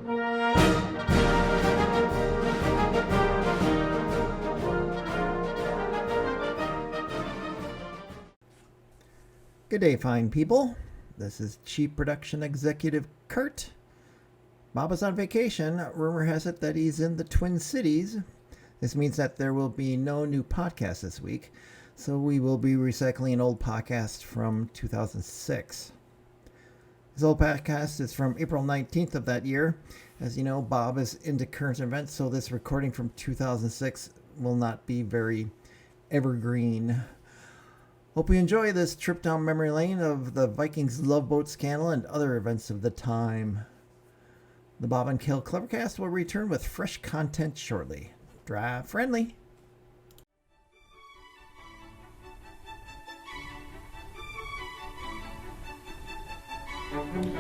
Good day, fine people. This is Chief Production Executive Kurt. Bob is on vacation. Rumor has it that he's in the Twin Cities. This means that there will be no new podcast this week, so we will be recycling an old podcast from 2006. This old podcast is from April 19th of that year. As you know, Bob is into current events, so this recording from 2006 will not be very evergreen. Hope you enjoy this trip down memory lane of the Vikings love boat scandal and other events of the time. The Bob Kel CleverCast will return with fresh content shortly. Draft friendly.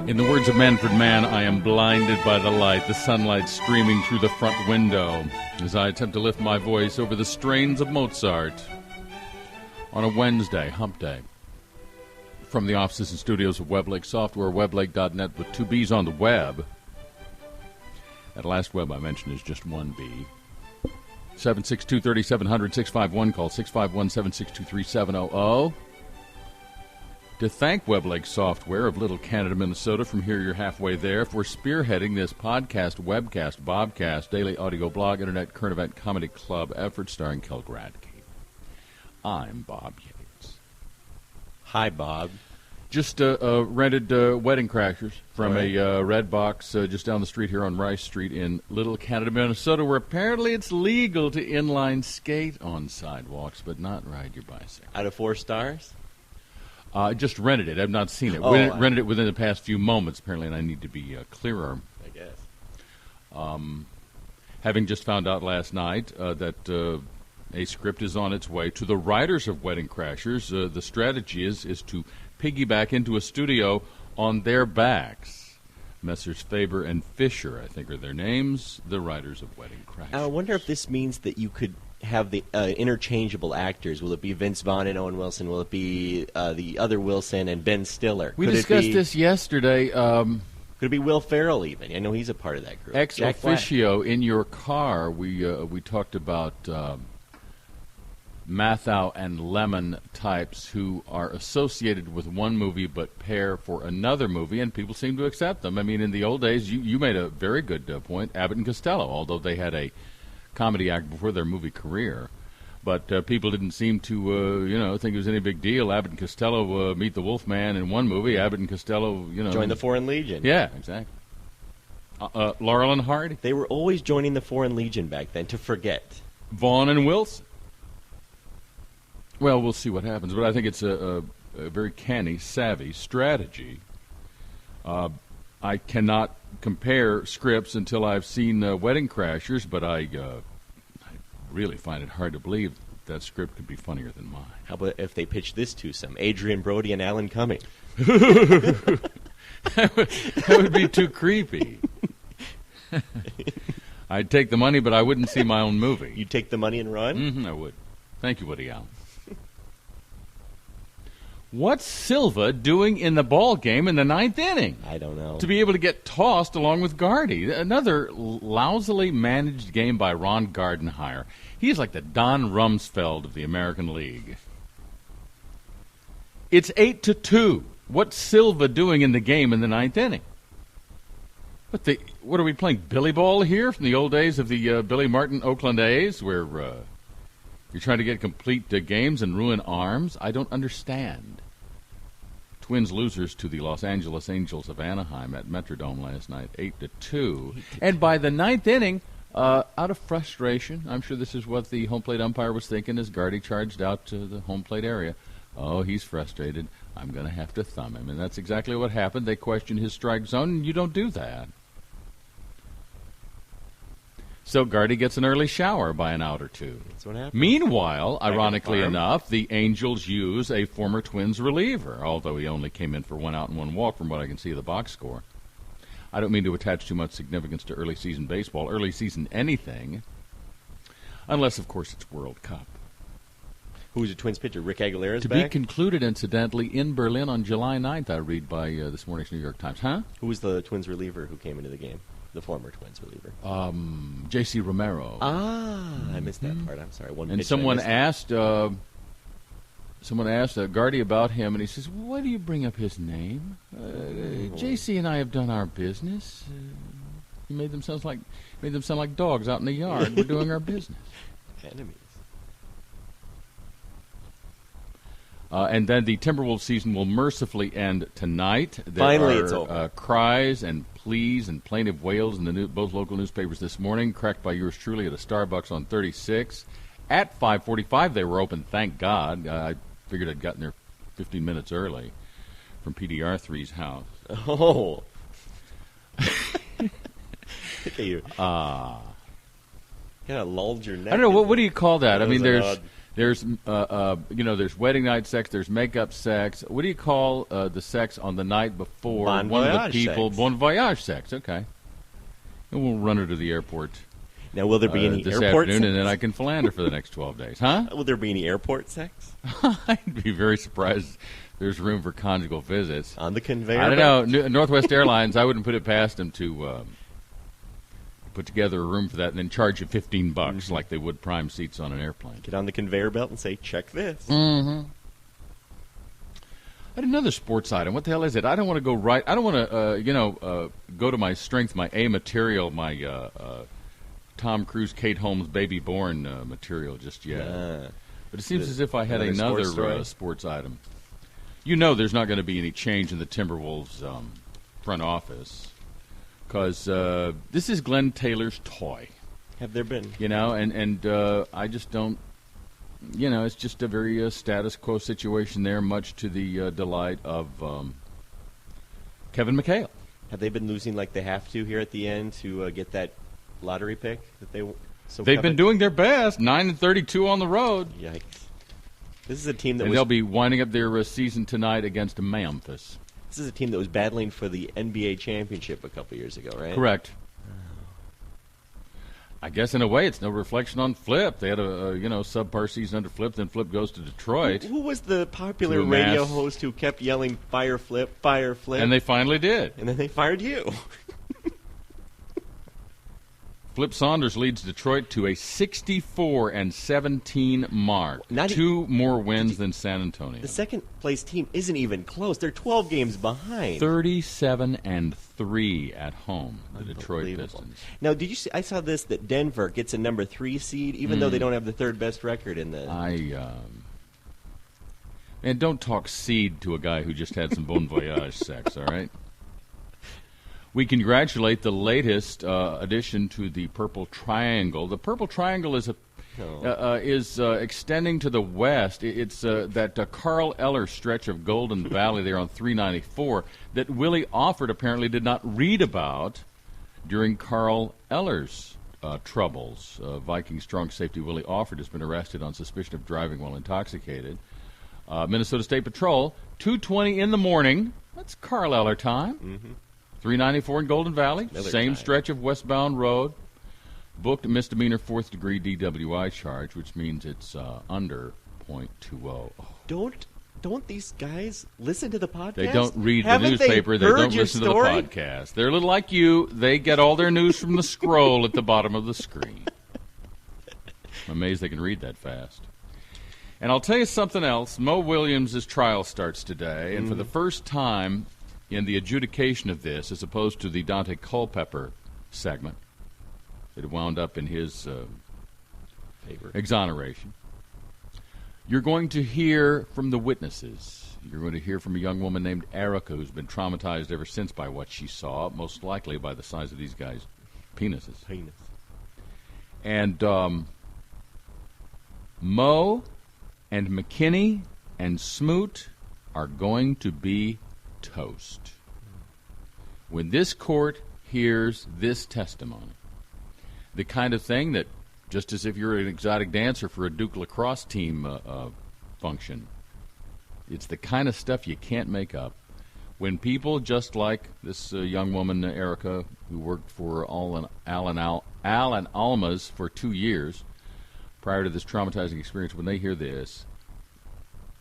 In the words of Manfred Mann, I am blinded by the light, the sunlight streaming through the front window, as I attempt to lift my voice over the strains of Mozart. On a Wednesday, hump day, from the offices and studios of Weblake Software, weblake.net with two B's on the web. That last web I mentioned is just one B. 762-3700-651, call 651-762-3700. To thank Weblake Software of Little Canada, Minnesota, from here you're halfway there, for spearheading this podcast, webcast, Bobcast, daily audio blog, internet, current event, comedy club effort starring Kel Gradke. I'm Bob Yates. Hi, Bob. Just rented Wedding Crashers from a red box just down the street here on Rice Street in Little Canada, Minnesota, where apparently it's legal to inline skate on sidewalks, but not ride your bicycle. Out of 4 stars? I just rented it. I've not seen it. Rented it within the past few moments, apparently, and I need to be clearer. I guess. Having just found out last night that a script is on its way to the writers of Wedding Crashers. The strategy is to piggyback into a studio on their backs. Messrs. Faber and Fisher, I think are their names, the writers of Wedding Crashers. I wonder if this means that you could have the interchangeable actors. Will it be Vince Vaughn and Owen Wilson? Will it be the other Wilson and Ben Stiller? We discussed this yesterday. Could it be Will Ferrell even? I know he's a part of that group. Ex officio, in your car, we talked about Mathau and Lemon types who are associated with one movie but pair for another movie, and people seem to accept them. I mean, in the old days, you made a very good point, Abbott and Costello, although they had a comedy act before their movie career. But people didn't seem to, think it was any big deal. Abbott and Costello meet the Wolfman in one movie. Abbott and Costello, join the Foreign Legion. Yeah, exactly. Laurel and Hardy. They were always joining the Foreign Legion back then, to forget. Vaughn and Wilson. Well, we'll see what happens, but I think it's a very canny, savvy strategy. I cannot compare scripts until I've seen Wedding Crashers, but I really find it hard to believe that script could be funnier than mine. How about if they pitch this to some Adrian Brody and Alan Cumming? that would be too creepy. I'd take the money, but I wouldn't see my own movie. You'd take the money and run? Mm-hmm, I would. Thank you, Woody Allen. What's Silva doing in the ball game in the 9th inning? I don't know. To be able to get tossed along with Gardy. Another lousily managed game by Ron Gardenhire. He's like the Don Rumsfeld of the American League. It's 8-2. What's Silva doing in the game in the 9th inning? What are we playing, Billy Ball here from the old days of the Billy Martin Oakland A's, where you're trying to get complete games and ruin arms? I don't understand. Twins losers to the Los Angeles Angels of Anaheim at Metrodome last night, 8-2. And by the 9th inning, out of frustration, I'm sure this is what the home plate umpire was thinking as Gardy charged out to the home plate area. Oh, he's frustrated. I'm going to have to thumb him. And that's exactly what happened. They questioned his strike zone, and you don't do that. So Gardy gets an early shower by an out or two. That's what happened. Meanwhile, ironically enough, the Angels use a former Twins reliever, although he only came in for 1 out and 1 walk from what I can see of the box score. I don't mean to attach too much significance to early season baseball, early season anything, unless, of course, it's World Cup. Who's a Twins pitcher? Rick Aguilera's to back? To be concluded, incidentally, in Berlin on July 9th, I read by this morning's New York Times. Huh? Who was the Twins reliever who came into the game? the former Twins reliever? J.C. Romero. I missed that part. I'm sorry. And someone asked Gardy about him, and he says, "Why do you bring up his name? J.C. and I have done our business. He made them sound like dogs out in the yard. We're doing our business." Enemies. And then the Timberwolves season will mercifully end tonight. Finally, it's over. Cries and pleas and plaintive wails in both local newspapers this morning, cracked by yours truly at a Starbucks on 36. At 5:45, they were open, thank God. I figured I'd gotten there 15 minutes early from PDR3's house. Oh. Look at you. Kind of lulled your neck. I don't know, what do you call that? I mean, There's there's wedding night sex, there's makeup sex. What do you call the sex on the night before? Bon one of voyage the people, sex. bon voyage sex. Okay, and we'll run her to the airport. Now, will there be any this airport afternoon, sex? and then I can philander for the next 12 days, huh? Will there be any airport sex? I'd be very surprised. There's room for conjugal visits On the conveyor I belt? don't know. Northwest Airlines, I wouldn't put it past them to put together a room for that and then charge you $15 like they would prime seats on an airplane. Get on the conveyor belt and say, check this. Mm-hmm. I had another sports item. What the hell is it? I don't want to go right. I don't want to, go to my strength, my A material, my Tom Cruise, Kate Holmes, Baby Born material just yet. But it seems as if I had another another sports sports item. You know there's not going to be any change in the Timberwolves front office because this is Glenn Taylor's toy. Have there been? And I just don't, it's just a very status quo situation there, much to the delight of Kevin McHale. Have they been losing like they have to here at the end to get that lottery pick that they've been doing their best, 9-32 on the road. Yikes! This is a team that they'll be winding up their season tonight against Memphis. This is a team that was battling for the NBA championship a couple years ago, right? Correct. I guess in a way it's no reflection on Flip. They had a subpar season under Flip. Then Flip goes to Detroit. Who was the popular radio host who kept yelling "Fire Flip, Fire Flip"? And they finally did. And then they fired you. Flip Saunders leads Detroit to a 64-17 mark. Two more wins than San Antonio. The second-place team isn't even close. They're 12 games behind. 37-3 at home, the Detroit Pistons. Now, did you see? I saw this that Denver gets a number 3 seed, even though they don't have the third best record in the. And don't talk seed to a guy who just had some bon voyage sex. All right. We congratulate the latest addition to the Purple Triangle. The Purple Triangle is extending to the west. It's that Carl Eller stretch of Golden Valley there on 394 that Willie Offord apparently did not read about during Carl Eller's troubles. Viking strong safety Willie Offord has been arrested on suspicion of driving while intoxicated. Minnesota State Patrol, 2:20 in the morning. That's Carl Eller time. Mm-hmm. 394 in Golden Valley, same time. stretch of westbound road. Booked a misdemeanor 4th-degree DWI charge, which means it's under .20. Don't these guys listen to the podcast? They don't read Haven't the newspaper. They don't your listen story? to the podcast. They're a little like you. They get all their news from the scroll at the bottom of the screen. I'm amazed they can read that fast. And I'll tell you something else. Mo Williams' trial starts today, and for the first time in the adjudication of this, as opposed to the Dante Culpepper segment that wound up in his favor exoneration, you're going to hear from the witnesses. You're going to hear from a young woman named Erica who's been traumatized ever since by what she saw, most likely by the size of these guys' penises. And Mo and McKinney and Smoot are going to be toast when this court hears this testimony. The kind of thing that, just as if you're an exotic dancer for a Duke lacrosse team function, it's the kind of stuff you can't make up. When people just like this young woman, Erica, who worked for Alan Alma's for 2 years prior to this traumatizing experience, when they hear this,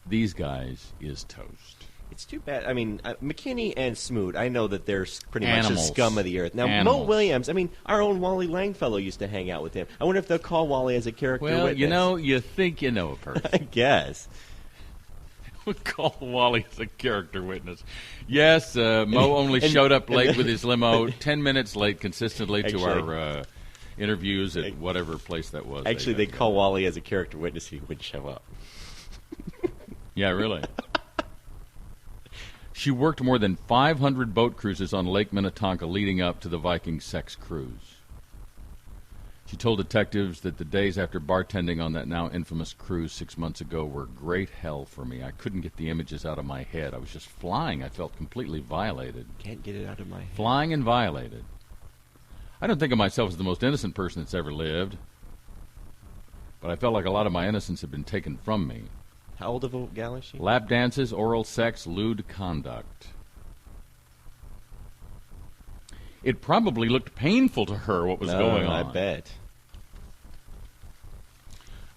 these guys is toast. It's too bad. I mean, McKinney and Smoot, I know that they're pretty much the Animals. scum of the earth. Now, Mo Animals. Williams, I mean, our own Wally Langfellow used to hang out with him. I wonder if they'll call Wally as a character Well, witness. you know, you think you know a person. I guess. We'll call Wally as a character witness. Yes, Mo only showed up late with his limo, 10 minutes late consistently to our interviews at whatever place that was. Actually, they call Wally as a character witness. He would show up. Yeah, really. She worked more than 500 boat cruises on Lake Minnetonka leading up to the Viking sex cruise. She told detectives that the days after bartending on that now infamous cruise 6 months ago were great hell for me. I couldn't get the images out of my head. I was just flying. I felt completely violated. Can't get it out of my head. Flying and violated. I don't think of myself as the most innocent person that's ever lived, but I felt like a lot of my innocence had been taken from me. How old of a gal is she? Lap dances, oral sex, lewd conduct. It probably looked painful to her what was going on. I bet.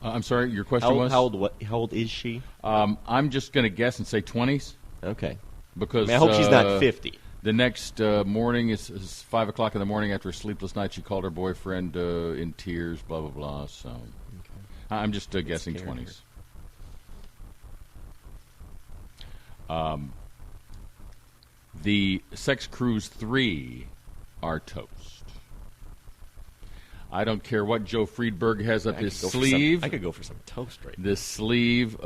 I'm sorry, your question was? How old is she? I'm just going to guess and say 20s. Okay. Because I hope she's not 50. The next morning is 5 o'clock in the morning after a sleepless night. She called her boyfriend in tears, blah, blah, blah. So I'm just guessing 20s. The Sex Cruise 3 are toast. I don't care what Joe Friedberg has up his sleeve. I could go for some toast right now. This sleeve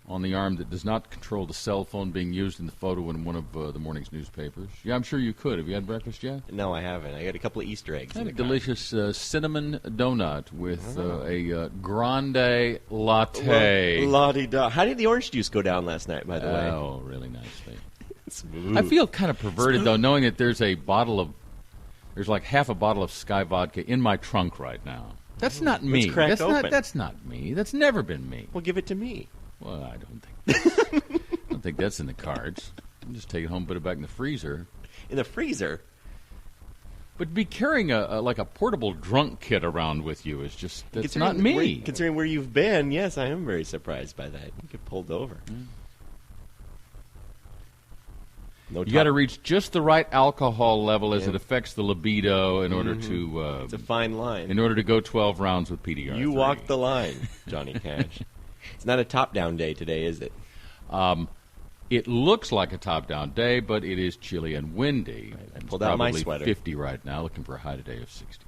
on the arm that does not control the cell phone being used in the photo in one of the morning's newspapers. Yeah, I'm sure you could. Have you had breakfast yet? No, I haven't. I got a couple of Easter eggs. I had in a the car. delicious cinnamon donut with a grande latte. La-di-da. How did the orange juice go down last night, by the way? Oh, really nicely. Smooth. I feel kind of perverted, though, knowing that there's like half a bottle of Sky vodka in my trunk right now. That's not me. Let's crack open. That's not me. That's never been me. Well, give it to me. Well, I don't think that's in the cards. I'll just take it home, put it back in the freezer. In the freezer? But be carrying like a portable drunk kit around with you is just that's not me. Considering where you've been, yes, I am very surprised by that. You get pulled over. No You got to reach just the right alcohol level as it affects the libido in order to. It's a fine line. In order to go 12 rounds with PDR. You walked the line, Johnny Cash. It's not a top-down day today, is it? It looks like a top-down day, but it is chilly and windy. I pulled out my sweater. 50 right now, looking for a high today of 60.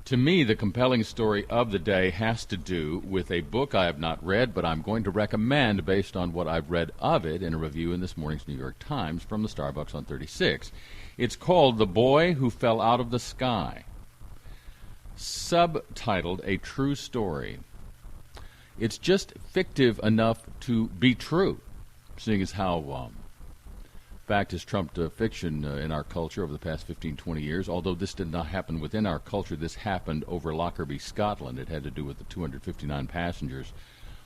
To me, the compelling story of the day has to do with a book I have not read, but I'm going to recommend based on what I've read of it in a review in this morning's New York Times from the Starbucks on 36. It's called The Boy Who Fell Out of the Sky, subtitled A True Story. It's just fictive enough to be true, seeing as how fact has trumped fiction in our culture over the past 15, 20 years. Although this did not happen within our culture, this happened over Lockerbie, Scotland. It had to do with the 259 passengers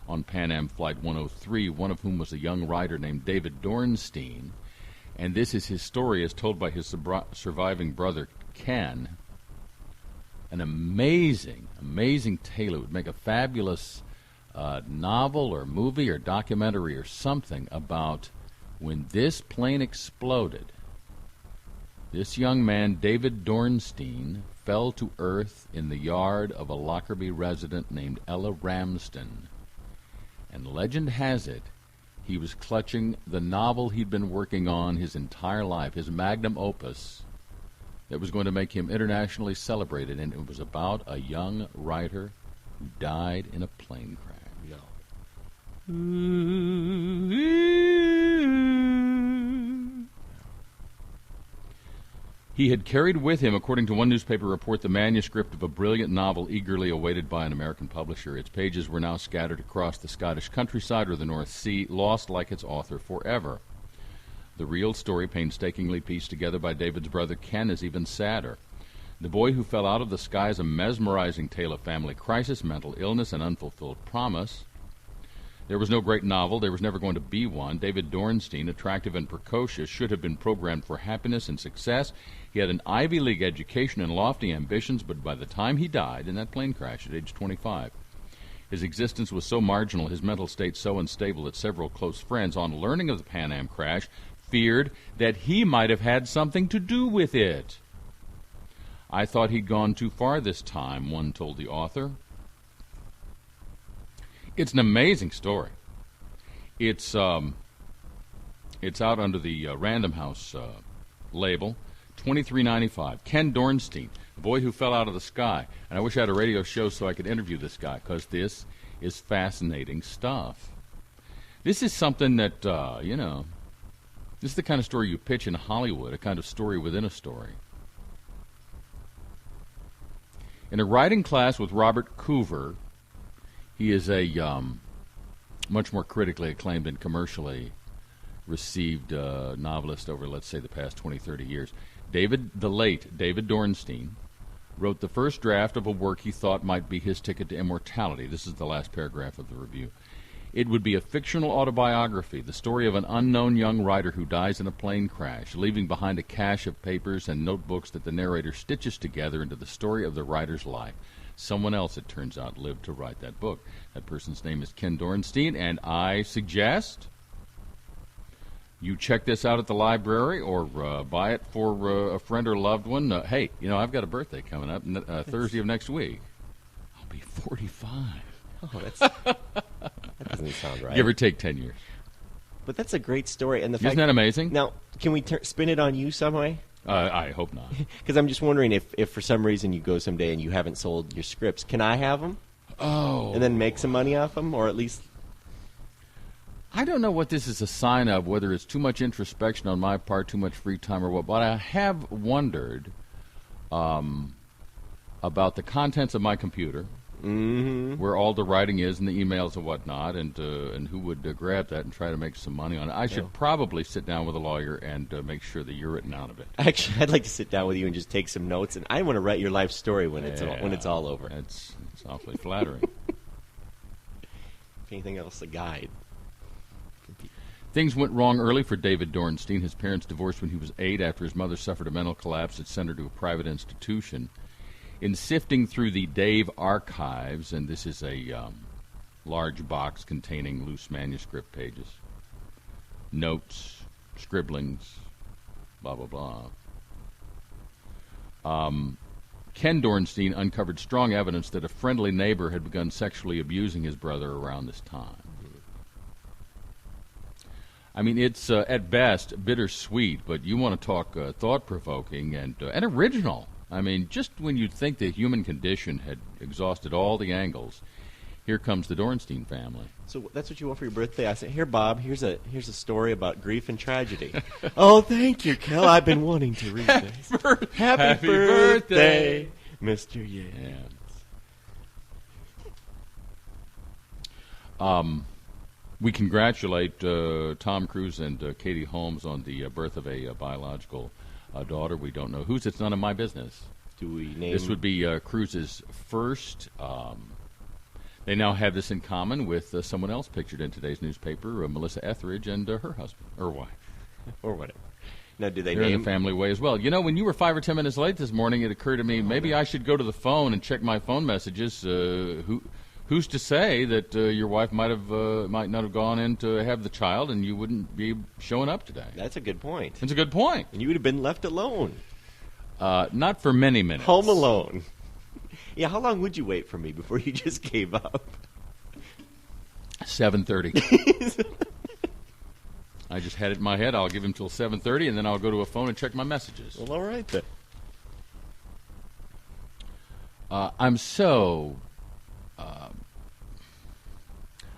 on Pan Am Flight 103, one of whom was a young writer named David Dornstein. And this is his story as told by his surviving brother, Ken. An amazing, amazing tale. It would make a fabulous novel or movie or documentary or something about when this plane exploded. This young man, David Dornstein, fell to earth in the yard of a Lockerbie resident named Ella Ramsden. And legend has it, he was clutching the novel he'd been working on his entire life, his magnum opus, that was going to make him internationally celebrated, and it was about a young writer who died in a plane crash. He had carried with him, according to one newspaper report, the manuscript of a brilliant novel eagerly awaited by an American publisher. Its pages were now scattered across the Scottish countryside or the North Sea, lost like its author forever. The real story, painstakingly pieced together by David's brother Ken, is even sadder. The Boy Who Fell Out of the Sky is a mesmerizing tale of family crisis, mental illness, and unfulfilled promise. There was no great novel. There was never going to be one. David Dornstein, attractive and precocious, should have been programmed for happiness and success. He had an Ivy League education and lofty ambitions, but by the time he died in that plane crash at age 25, His existence was so marginal, his mental state so unstable that several close friends, on learning of the Pan Am crash, feared that he might have had something to do with it. I thought he'd gone too far this time, one told the author. It's an amazing story. It's out under the Random House label, $23.95. Ken Dornstein, the boy who fell out of the sky. And I wish I had a radio show so I could interview this guy, because this is fascinating stuff. This is something that, this is the kind of story you pitch in Hollywood, a kind of story within a story. In a writing class with Robert Coover, he is a much more critically acclaimed and commercially received novelist over, let's say, the past 20, 30 years. The late David Dornstein wrote the first draft of a work he thought might be his ticket to immortality. This is the last paragraph of the review. It would be a fictional autobiography, the story of an unknown young writer who dies in a plane crash, leaving behind a cache of papers and notebooks that the narrator stitches together into the story of the writer's life. Someone else, it turns out, lived to write that book. That person's name is Ken Dornstein, and I suggest you check this out at the library or buy it for a friend or loved one. Hey, I've got a birthday coming up Thursday of next week. I'll be 45. Oh, that doesn't sound right. Give or take 10 years. But that's a great story. And the Isn't fact that amazing? Now, can we spin it on you some way? I hope not. Because I'm just wondering if for some reason you go someday and you haven't sold your scripts, can I have them? Oh. And then make some money off them? Or at least... I don't know what this is a sign of, whether it's too much introspection on my part, too much free time or what, but I have wondered about the contents of my computer, where all the writing is and the emails and whatnot, and who would grab that and try to make some money on it. I should probably sit down with a lawyer and make sure that you're written out of it. Actually, I'd like to sit down with you and just take some notes, and I want to write your life story when it's all over. It's awfully flattering. If anything else, a guide. Things went wrong early for David Dornstein. His parents divorced when he was 8 after his mother suffered a mental collapse that sent her to a private institution. In sifting through the Dave archives, and this is a large box containing loose manuscript pages, notes, scribblings, blah, blah, blah. Ken Dornstein uncovered strong evidence that a friendly neighbor had begun sexually abusing his brother around this time. I mean, it's at best bittersweet, but you want to talk thought-provoking and original. I mean, just when you'd think the human condition had exhausted all the angles, here comes the Dornstein family. So that's what you want for your birthday? I said, here, Bob, here's a story about grief and tragedy. Oh, thank you, Kel. I've been wanting to read this. Happy birthday, Mr. Yates. Yeah. We congratulate Tom Cruise and Katie Holmes on the birth of a biological daughter. We don't know whose. It's none of my business. Do we name... This would be Cruise's first. They now have this in common with someone else pictured in today's newspaper, Melissa Etheridge and her husband, or wife. Or whatever. Now, do they They're name... in the family way as well. When you were 5 or 10 minutes late this morning, it occurred to me, maybe I should go to the phone and check my phone messages. Who's to say that your wife might not have gone in to have the child and you wouldn't be showing up today? That's a good point. It's a good point. And you would have been left alone. Not for many minutes. Home alone. Yeah, how long would you wait for me before you just gave up? 7:30. I just had it in my head. I'll give him till 7:30, and then I'll go to a phone and check my messages. Well, all right then. I'm so...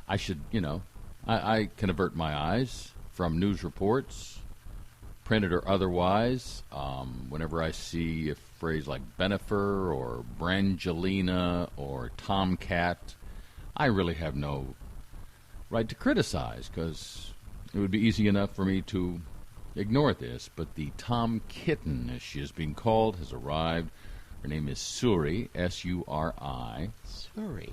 I should, I can avert my eyes from news reports, printed or otherwise, whenever I see a phrase like Benifer or Brangelina or Tomcat. I really have no right to criticize, because it would be easy enough for me to ignore this. But the Tom Kitten, as she is being called, has arrived. Her name is Suri, S-U-R-I. Suri.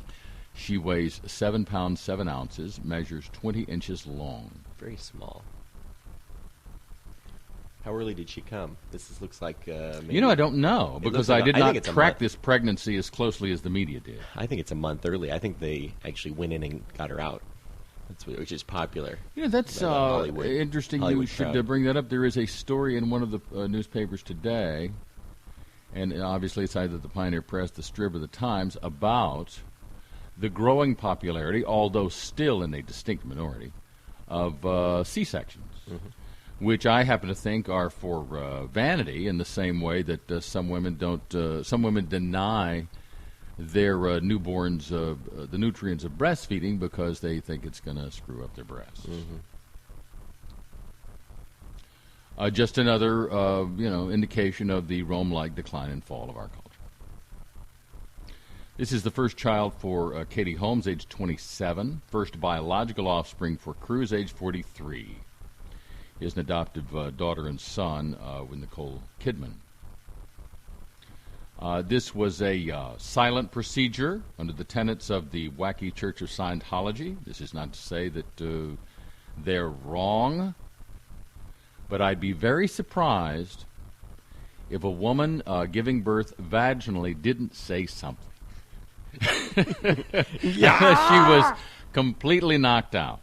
She weighs 7 pounds 7 ounces, measures 20 inches long. Very small. How early did she come? Looks like maybe, You know, I don't know because like I did I think not it's a track month. this pregnancy as closely as the media did. I think it's a month early. I think they actually went in and got her out. Which is popular. You know, that's By the Hollywood- interesting. Hollywood You should crowd. bring that up. There is a story in one of the newspapers today, and obviously it's either the Pioneer Press, the Strib, or the Times, about the growing popularity, although still in a distinct minority, of C-sections, which I happen to think are for vanity in the same way that some women don't. Some women deny their newborns the nutrients of breastfeeding because they think it's going to screw up their breasts. Just another, indication of the Rome-like decline and fall of our culture. This is the first child for Katie Holmes, age 27. First biological offspring for Cruz, age 43. He has an adoptive daughter and son with Nicole Kidman. This was a silent procedure under the tenets of the wacky Church of Scientology. This is not to say that they're wrong, but I'd be very surprised if a woman giving birth vaginally didn't say something. She was completely knocked out.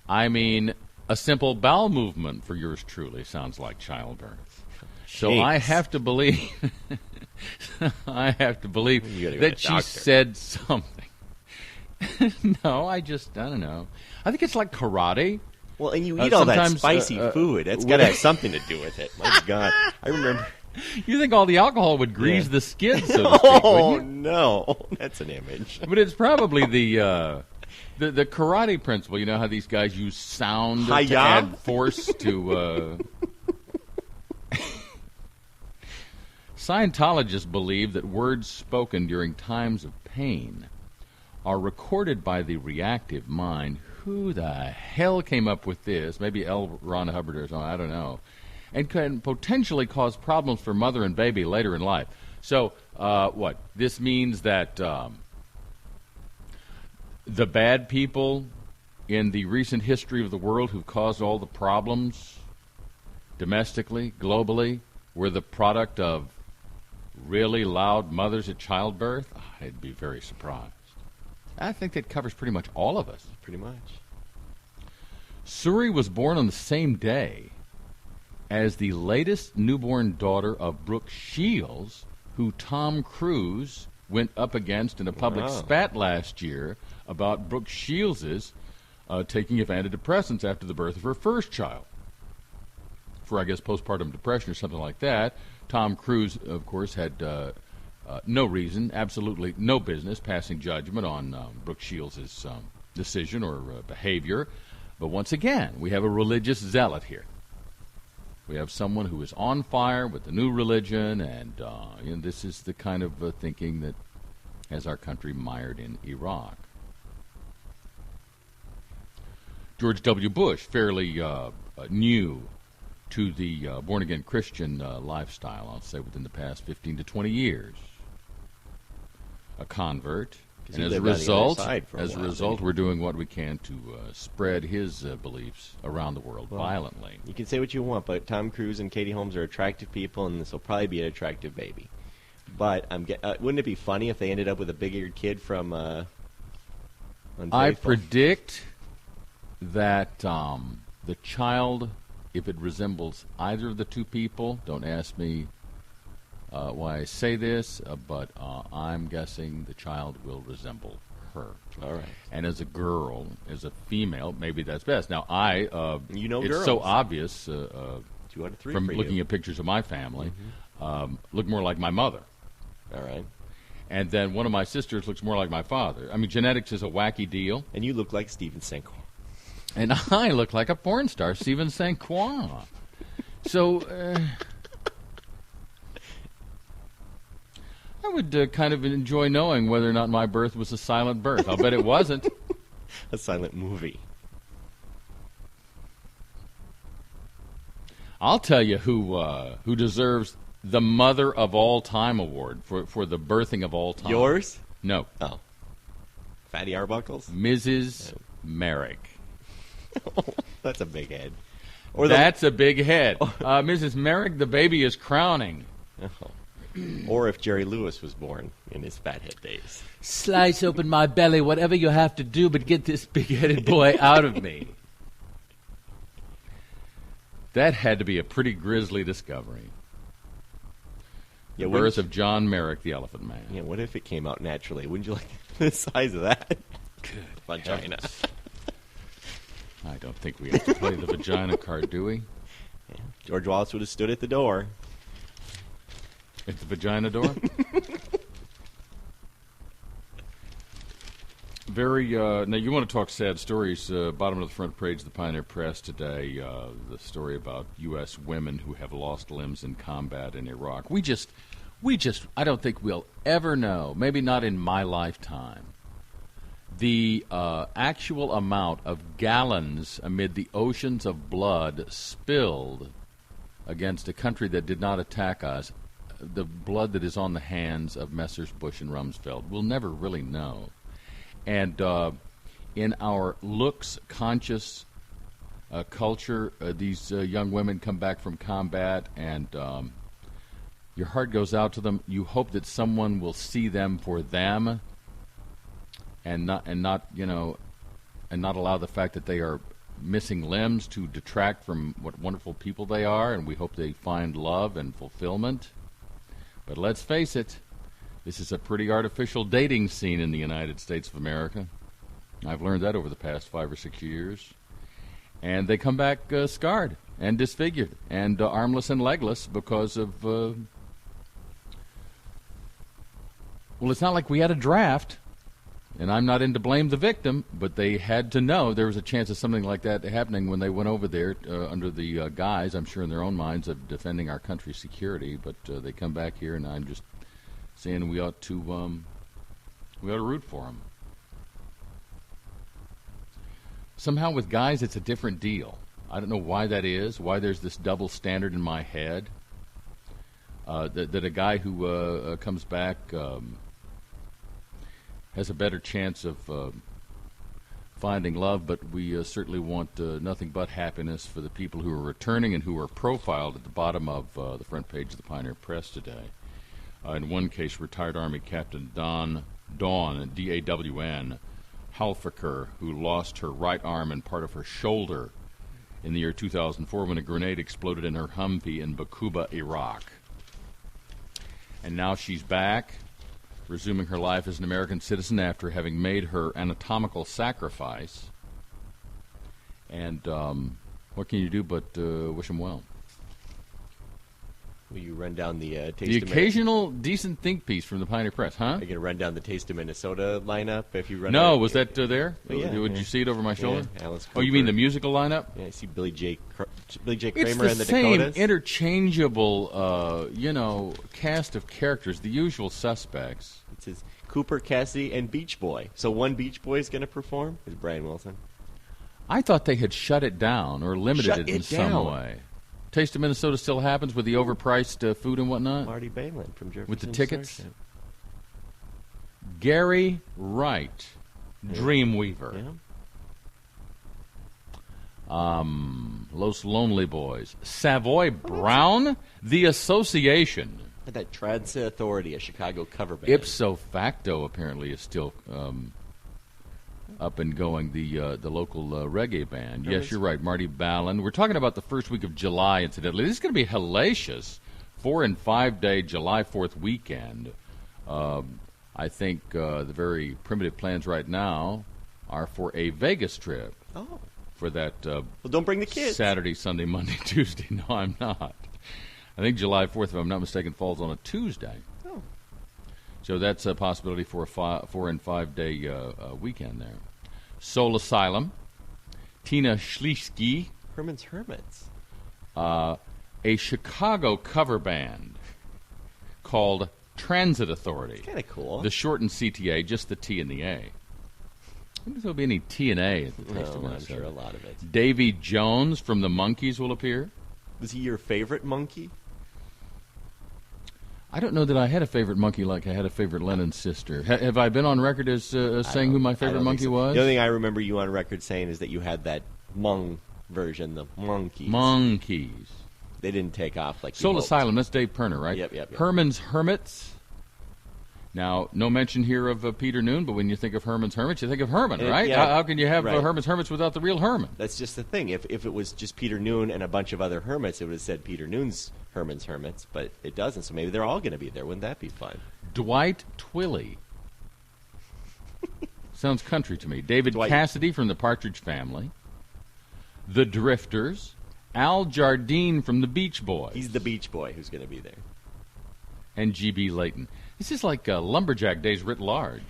I mean, a simple bowel movement for yours truly sounds like childbirth. So I have to believe... I have to believe that she said something. No, I don't know. I think it's like karate. Well, and you eat all that sometimes, spicy food. That's got to have something to do with it. My God. I remember. You think all the alcohol would grease the skin, so to speak, Oh, wouldn't you? no. That's an image. But it's probably the karate principle. You know how these guys use sound to Hi-ya? add force to... Scientologists believe that words spoken during times of pain are recorded by the reactive mind. Who the hell came up with this? Maybe L. Ron Hubbard or something, I don't know. And can potentially cause problems for mother and baby later in life. So, what? This means that the bad people in the recent history of the world who've caused all the problems domestically, globally, were the product of really loud mothers at childbirth? I'd be very surprised. I think that covers pretty much all of us. Pretty much. Suri was born on the same day as the latest newborn daughter of Brooke Shields, who Tom Cruise went up against in a public spat last year about Brooke Shields' taking of antidepressants after the birth of her first child. For, I guess, postpartum depression or something like that. Tom Cruise, of course, had no reason, absolutely no business, passing judgment on Brooke Shields' decision or behavior. But once again, we have a religious zealot here. We have someone who is on fire with the new religion, and this is the kind of thinking that has our country mired in Iraq. George W. Bush, fairly new to the born-again Christian lifestyle, I'll say within the past 15 to 20 years. A convert. And as a result, we're doing what we can to spread his beliefs around the world violently. You can say what you want, but Tom Cruise and Katie Holmes are attractive people, and this will probably be an attractive baby. But wouldn't it be funny if they ended up with a big-eared kid from Unfaithful? I predict that the child, if it resembles either of the two people, don't ask me why I say this, but I'm guessing the child will resemble her. All right. And as a girl, as a female, maybe that's best. Now, it's girls. so obvious 2 out of 3 from for looking you. at pictures of my family, look more like my mother. All right. And then one of my sisters looks more like my father. I mean, genetics is a wacky deal. And you look like Stephen St. Croix. And I look like a porn star, Stephen St. Croix. So I would kind of enjoy knowing whether or not my birth was a silent birth. I'll bet it wasn't. A silent movie. I'll tell you who deserves the Mother of All Time award for the birthing of all time. Yours? No. Oh. Fatty Arbuckles? Mrs. Merrick. That's a big head. Or That's a big head. Mrs. Merrick, the baby is crowning. Or if Jerry Lewis was born in his fathead days. Slice open my belly, whatever you have to do, but get this big-headed boy out of me. That had to be a pretty grisly discovery. The birth of John Merrick, the Elephant Man. Yeah, what if it came out naturally? Wouldn't you like the size of that? Good vagina. I don't think we have to play the vagina card, do we? Yeah. George Wallace would have stood at the door. At the vagina door? Now you want to talk sad stories. Bottom of the front page of the Pioneer Press today, the story about U.S. women who have lost limbs in combat in Iraq. We just, I don't think we'll ever know, maybe not in my lifetime, the actual amount of gallons amid the oceans of blood spilled against a country that did not attack us, the blood that is on the hands of Messrs. Bush and Rumsfeld. We'll never really know. And in our looks-conscious culture, these young women come back from combat, and your heart goes out to them. You hope that someone will see them for them, and not allow the fact that they are missing limbs to detract from what wonderful people they are. And we hope they find love and fulfillment. But let's face it. This is a pretty artificial dating scene in the United States of America. I've learned that over the past 5 or 6 years. And they come back scarred and disfigured and armless and legless because of, well, it's not like we had a draft, and I'm not in to blame the victim, but they had to know there was a chance of something like that happening when they went over there under the guise, I'm sure in their own minds, of defending our country's security. But they come back here, and I'm just saying we ought to root for them. Somehow with guys, it's a different deal. I don't know why that is. Why there's this double standard in my head. That a guy who comes back has a better chance of finding love, but we certainly want nothing but happiness for the people who are returning and who are profiled at the bottom of the front page of the Pioneer Press today. In one case, retired Army Captain Dawn, D-A-W-N, Halfaker, who lost her right arm and part of her shoulder in the year 2004 when a grenade exploded in her Humvee in Bakuba, Iraq. And now she's back, resuming her life as an American citizen after having made her anatomical sacrifice. And what can you do but wish them well? Will you run down the Taste the of occasional decent think piece from the Pioneer Press, huh? Are you going to run down the Taste of Minnesota lineup if you run? No, was that there? Yeah, Would you see it over my shoulder? Yeah, Alice Oh, you mean the musical lineup? Yeah, I see Billy J. Kramer It's and the same Dakotas. Interchangeable, cast of characters, the usual suspects. It says Cooper, Cassidy, and Beach Boy. So one Beach Boy is going to perform? Is Brian Wilson? I thought they had shut it down or limited it in some way. Taste of Minnesota still happens with the overpriced food and whatnot? Marty Balin from Jefferson. With the tickets? Starship. Gary Wright, Dreamweaver. Yeah. Los Lonely Boys. Savoy Brown, The Association. That Transit Authority, a Chicago cover band. Ipso facto apparently is still up and going, the local reggae band. Yes, you're right, Marty Balin. We're talking about the first week of July, incidentally. This is going to be hellacious. 4 and 5 day July 4th weekend. I think the very primitive plans right now are for a Vegas trip. Oh. For that well, don't bring the kids. Saturday, Sunday, Monday, Tuesday. No, I'm not. I think July 4th, if I'm not mistaken, falls on a Tuesday. Oh. So that's a possibility for a 4 and 5 day weekend there. Soul Asylum, Tina Schliesky, Herman's Hermits, a Chicago cover band called Transit Authority. Kind of cool. The shortened CTA, just the T and the A. I wonder if there'll be any T and A at the Taste of I'm sure a lot of it. Davy Jones from the Monkees will appear. Was he your favorite monkey? I don't know that I had a favorite monkey like I had a favorite Lennon's sister. Have I been on record as saying who my favorite monkey was? The only thing I remember you on record saying is that you had that version, the Monkeys. Monkeys. They didn't take off like Soul we hoped. Asylum, that's Dave Perner, right? Yep. Herman's Hermits. Now, no mention here of Peter Noon, but when you think of Herman's Hermits, you think of Herman, right? Yeah, how can you have right. Herman's Hermits without the real Herman? That's just the thing. If it was just Peter Noon and a bunch of other hermits, it would have said Peter Noon's Herman's Hermits, but it doesn't, so maybe they're all going to be there. Wouldn't that be fun? Dwight Twilley. Sounds country to me. David Dwight. Cassidy from the Partridge Family. The Drifters. Al Jardine from the Beach Boys. He's the Beach Boy who's going to be there. And G.B. Layton. This is like Lumberjack Days writ large.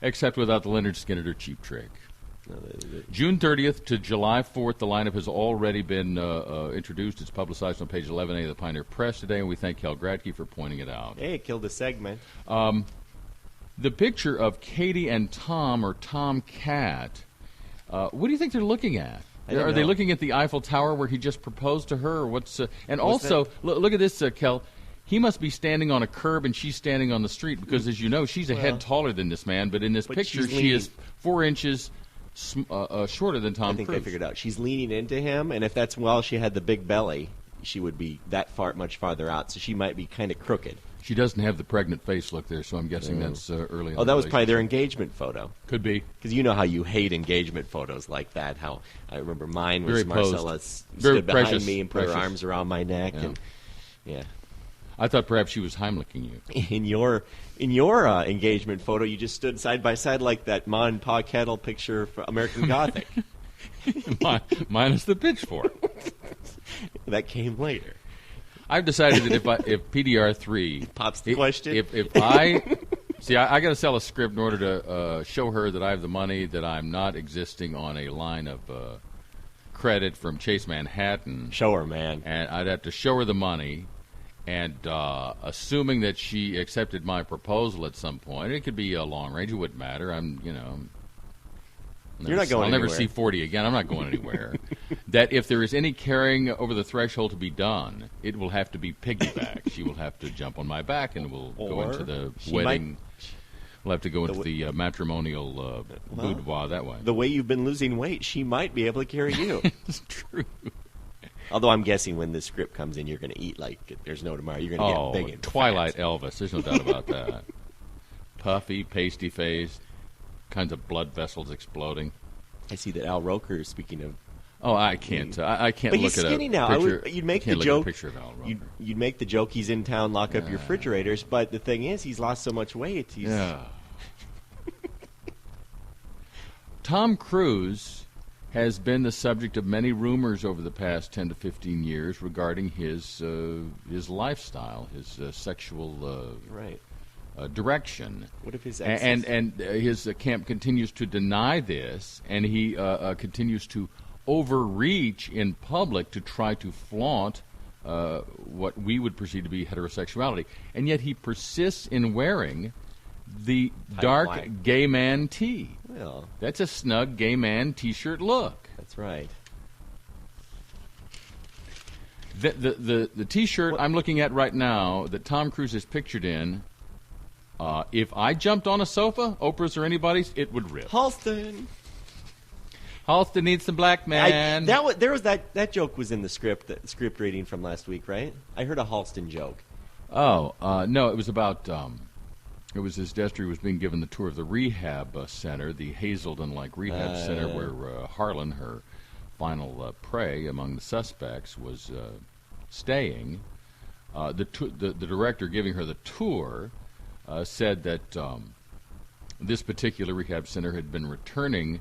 Except without the Leonard Skinner or Cheap Trick. No, June 30th to July 4th, the lineup has already been introduced. It's publicized on page 11A of the Pioneer Press today, and we thank Kel Gradke for pointing it out. Hey, it killed a segment. The picture of Katie and Tom, or Tom Cat, what do you think they're looking at? Are they looking at the Eiffel Tower where he just proposed to her? Or what's and also, look at this, Kel. He must be standing on a curb and she's standing on the street because, as you know, she's a head taller than this man. But in this picture, she is 4 inches shorter than Tom Cruise. I think they figured out. She's leaning into him, and if that's while she had the big belly, she would be that much farther out. So she might be kind of crooked. She doesn't have the pregnant face look there, so I'm guessing that's early in the that was probably their relationship. engagement photo. Could be. Because you know how you hate engagement photos like that. How I remember mine was Very Marcella posed. stood Very behind me and put precious. her arms around my neck. Yeah. And yeah. I thought perhaps she was Heimlicking you. In your engagement photo, you just stood side by side like that Ma and Pa Kettle picture for American Gothic. Minus the pitchfork. That came later. I've decided that if PDR3 Pops the question. If I see, I got to sell a script in order to show her that I have the money, that I'm not existing on a line of credit from Chase Manhattan. Show her, man. And I'd have to show her the money, and assuming that she accepted my proposal at some point, it could be a long range. It wouldn't matter. You're not going I'll never anywhere. see 40 again. I'm not going anywhere. That if there is any carrying over the threshold to be done, it will have to be piggyback. She will have to jump on my back, and we'll go into the wedding. We'll have to go into the matrimonial boudoir that way. The way you've been losing weight, she might be able to carry you. It's true. Although I'm guessing when this script comes in, you're going to eat like there's no tomorrow. You're going to get big and Twilight fat. Elvis. There's no doubt about that. Puffy, pasty-faced, kinds of blood vessels exploding. I see that Al Roker is speaking of. Oh, I can't. I can't But look he's at skinny a now. picture. You'd make can't the look at a joke. picture of Al Roker. You'd make the joke. He's in town. Lock up your refrigerators. But the thing is, he's lost so much weight. Yeah. Tom Cruise has been the subject of many rumors over the past 10 to 15 years regarding his lifestyle, his sexual right. Direction. What if his and his camp continues to deny this, and he continues to overreach in public to try to flaunt what we would perceive to be heterosexuality, and yet he persists in wearing the dark black. gay man tee. Well, That's a snug gay man T-shirt look. that's right. The T-shirt I'm looking at right now that Tom Cruise is pictured in, if I jumped on a sofa, Oprah's or anybody's, it would rip. Halston. Halston needs some black man. That joke was in the script reading from last week, right? I heard a Halston joke. No, it was about. It was as Destry was being given the tour of the rehab center, the Hazelden-like rehab center where Harlan, her final prey among the suspects, was staying. The director giving her the tour said that this particular rehab center had been returning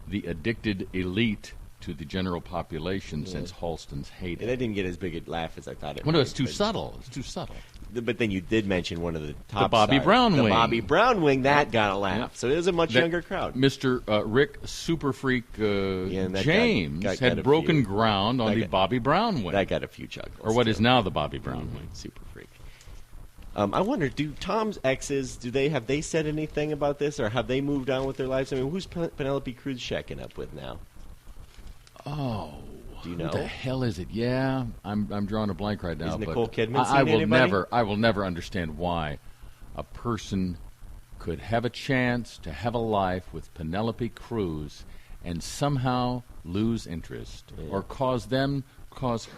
the addicted elite to the general population since Halston's heyday. And I didn't get as big a laugh as I thought it Well, might. no, it's too subtle. It's too subtle. But then you did mention one of the top Bobby stars. Brown The wing. Bobby Brown wing, that got a laugh. So it was a much younger crowd. Mr. Rick Super Freak and that James got had a broken few. ground on the Bobby Brown wing. That got a few chuckles. Or what too. is now the Bobby Brown wing. Super Freak. I wonder, do Tom's exes, have they said anything about this, or have they moved on with their lives? I mean, who's Penelope Cruz shacking up with now? Oh, do you know? Who the hell is it? Yeah, I'm drawing a blank right now. Is Nicole but Kidman I seen will anybody? I will never understand why a person could have a chance to have a life with Penelope Cruz and somehow lose interest or cause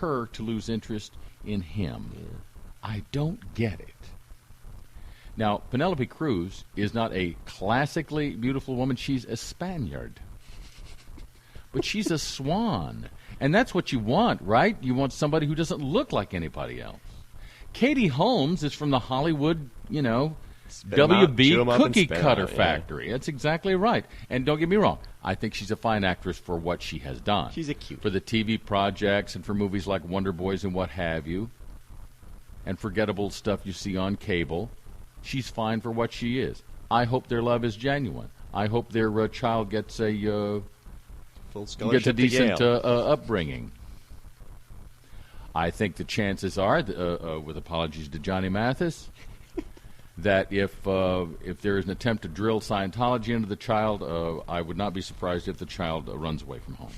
her to lose interest in him. Yeah. I don't get it. Now, Penelope Cruz is not a classically beautiful woman. She's a Spaniard. But she's a swan. And that's what you want, right? You want somebody who doesn't look like anybody else. Katie Holmes is from the Hollywood, WB cookie cutter factory. That's exactly right. And don't get me wrong, I think she's a fine actress for what she has done. She's a cute. For the TV projects and for movies like Wonder Boys and what have you, and forgettable stuff you see on cable. She's fine for what she is. I hope their love is genuine. I hope their child gets a full scholarship decent to Yale. upbringing. I think the chances are, with apologies to Johnny Mathis, that if there is an attempt to drill Scientology into the child, I would not be surprised if the child runs away from home.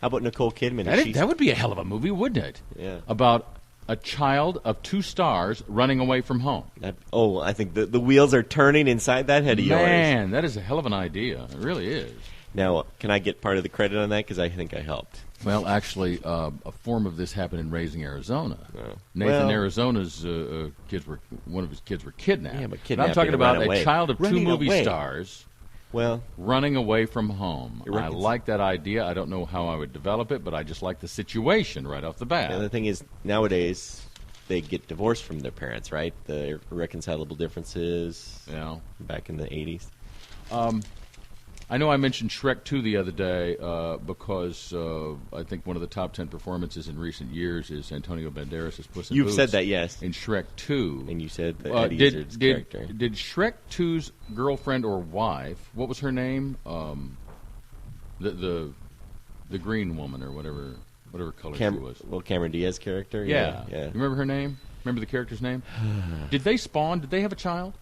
How about Nicole Kidman? That would be a hell of a movie, wouldn't it? Yeah. About a child of 2 stars running away from home. I think the wheels are turning inside that head of yours. Man, that is a hell of an idea. It really is. Now, can I get part of the credit on that? Because I think I helped. Well, actually, a form of this happened in Raising Arizona. Nathan Arizona's one of his kids were kidnapped. Yeah, but I'm talking about a child of running 2 movie away. stars Well, running away from home. I like that idea. I don't know how I would develop it, but I just like the situation right off the bat. the thing is, nowadays, they get divorced from their parents, right? The irreconcilable differences back in the 80s. I know I mentioned Shrek 2 the other day because I think one of the top 10 performances in recent years is Antonio Banderas' Puss in You've Boots said that, yes. in Shrek 2. And you said that Eddie Izzard's character. Did Shrek 2's girlfriend or wife, what was her name? The green woman or whatever color she was. Well, Cameron Diaz's character? Yeah. Yeah. You remember her name? Remember the character's name? Did they spawn? Did they have a child?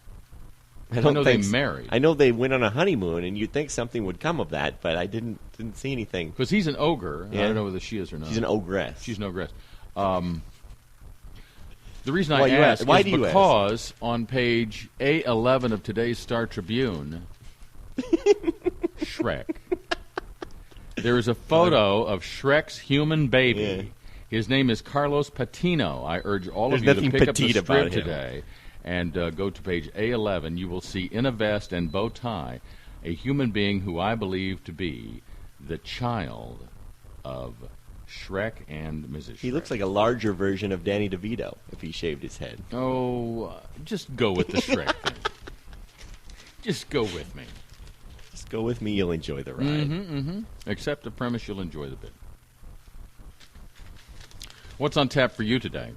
I know they married. I know they went on a honeymoon, and you'd think something would come of that, but I didn't see anything. Because he's an ogre. Yeah. I don't know whether she is or not. She's an ogress. She's an ogress. The reason I ask is because on page A11 of today's Star Tribune, Shrek, there is a photo of Shrek's human baby. Yeah. His name is Carlos Patino. I urge all There's of you to nothing pick up the petite strip about him. today and go to page A11. You will see in a vest and bow tie a human being who I believe to be the child of Shrek and Mrs. Shrek. He looks like a larger version of Danny DeVito if he shaved his head. Oh, just go with the Shrek thing. Just go with me. Just go with me, you'll enjoy the ride. Accept the premise, you'll enjoy the bit. What's on tap for you today?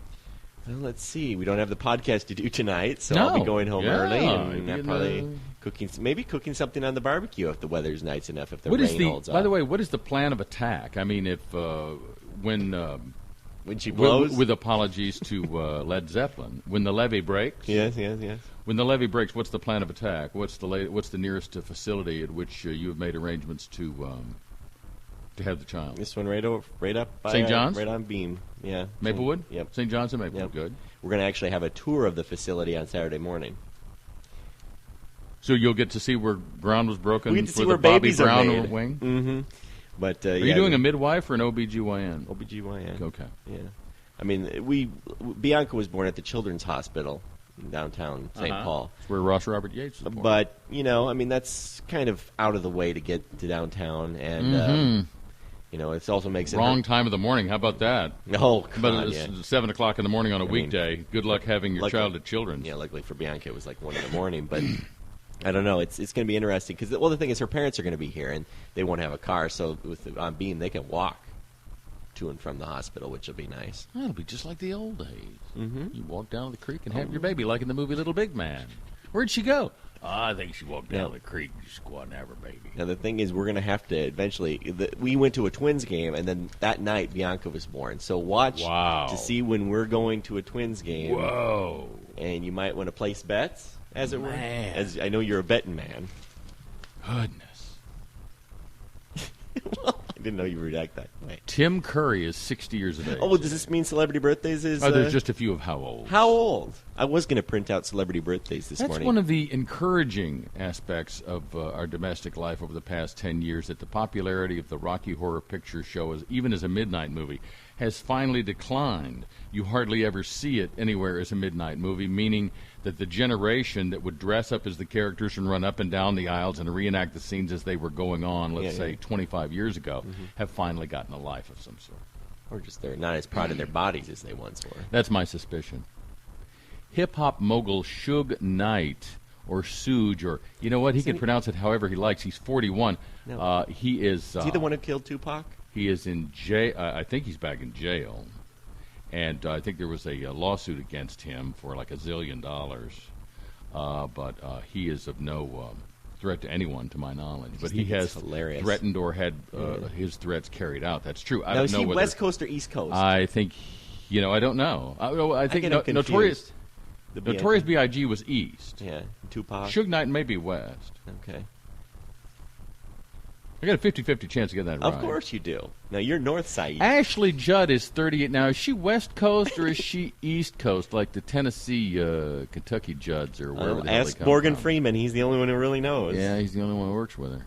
Well, let's see. We don't have the podcast to do tonight, so I'll be going home early and probably cooking something on the barbecue if the weather's nice enough, if the rain holds up. By the way, what is the plan of attack? I mean, if when she blows? with apologies to Led Zeppelin, when the levee breaks. Yes. When the levee breaks, what's the plan of attack? What's the nearest facility at which you have made arrangements to have the child? This one right up by St. John's? right on Beam. Yeah. Maplewood? Yep. St. John's and Maplewood. Yep. Good. We're going to actually have a tour of the facility on Saturday morning. So you'll get to see where ground was broken We get to see for where the Bobby babies are Brown made. wing? Mm-hmm. But Are you doing a midwife or an OBGYN? OBGYN. Okay. Yeah. I mean, Bianca was born at the Children's Hospital in downtown St. Paul. That's where Ross Robert Yates was born. But, that's kind of out of the way to get to downtown. And, it also makes it... Wrong time of the morning. How about that? Oh, But God, it's 7 o'clock in the morning on a weekday. Good luck having your child at Children's. Yeah, luckily for Bianca, it was like 1 in the morning. But I don't know. It's going to be interesting because, the thing is, her parents are going to be here, and they won't have a car. So on Beam, they can walk to and from the hospital, which will be nice. That'll be just like the old days. Mm-hmm. You walk down the creek and have your baby, like in the movie Little Big Man. Where'd she go? I think she walked down the creek and just go out and have her baby. Now, the thing is, we're going to have to eventually... we went to a Twins game, and then that night, Bianca was born. So watch to see when we're going to a Twins game. Whoa. And you might want to place bets, as it were. Man. As I know you're a betting man. Goodness. Well, didn't know you react that way. Tim Curry is 60 years of age. Oh, well, does this mean celebrity birthdays is... there's just a few of how old. How old? I was going to print out celebrity birthdays this morning. That's one of the encouraging aspects of our domestic life over the past 10 years, that the popularity of the Rocky Horror Picture Show, even as a midnight movie, has finally declined. You hardly ever see it anywhere as a midnight movie, meaning that the generation that would dress up as the characters and run up and down the aisles and reenact the scenes as they were going on, let's say 25 years ago, have finally gotten a life of some sort. Or just they're not as proud of their bodies as they once were. That's my suspicion. Hip-hop mogul Suge Knight, or Suge, or you know what? He can pronounce it however he likes. He's 41. No. He is... Is he the one who killed Tupac? He is in jail. I think he's back in jail. And I think there was a lawsuit against him for like $1 zillion. But he is of no threat to anyone, to my knowledge. But he has threatened or had his threats carried out. That's true. I don't know is he whether, West Coast or East Coast? I think, I don't know. I think Notorious B.I.G. was East. Yeah, Tupac. Suge Knight may be West. Okay. I got a 50-50 chance to get that right. Of course you do. Now, you're North Side. Ashley Judd is 38 now. Is she West Coast or is she East Coast, like the Tennessee, Kentucky Judds or wherever the hell they ask come Morgan from? Freeman. He's the only one who really knows. Yeah, he's the only one who works with her.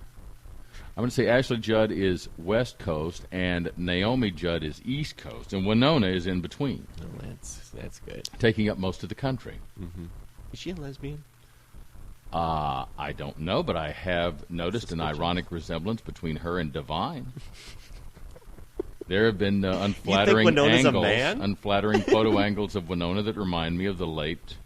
I'm going to say Ashley Judd is West Coast and Naomi Judd is East Coast, and Winona is in between. Oh, that's good. Taking up most of the country. Mm-hmm. Is she a lesbian? I don't know, but I have noticed an ironic resemblance between her and Divine. There have been unflattering unflattering photo angles of Winona that remind me of the late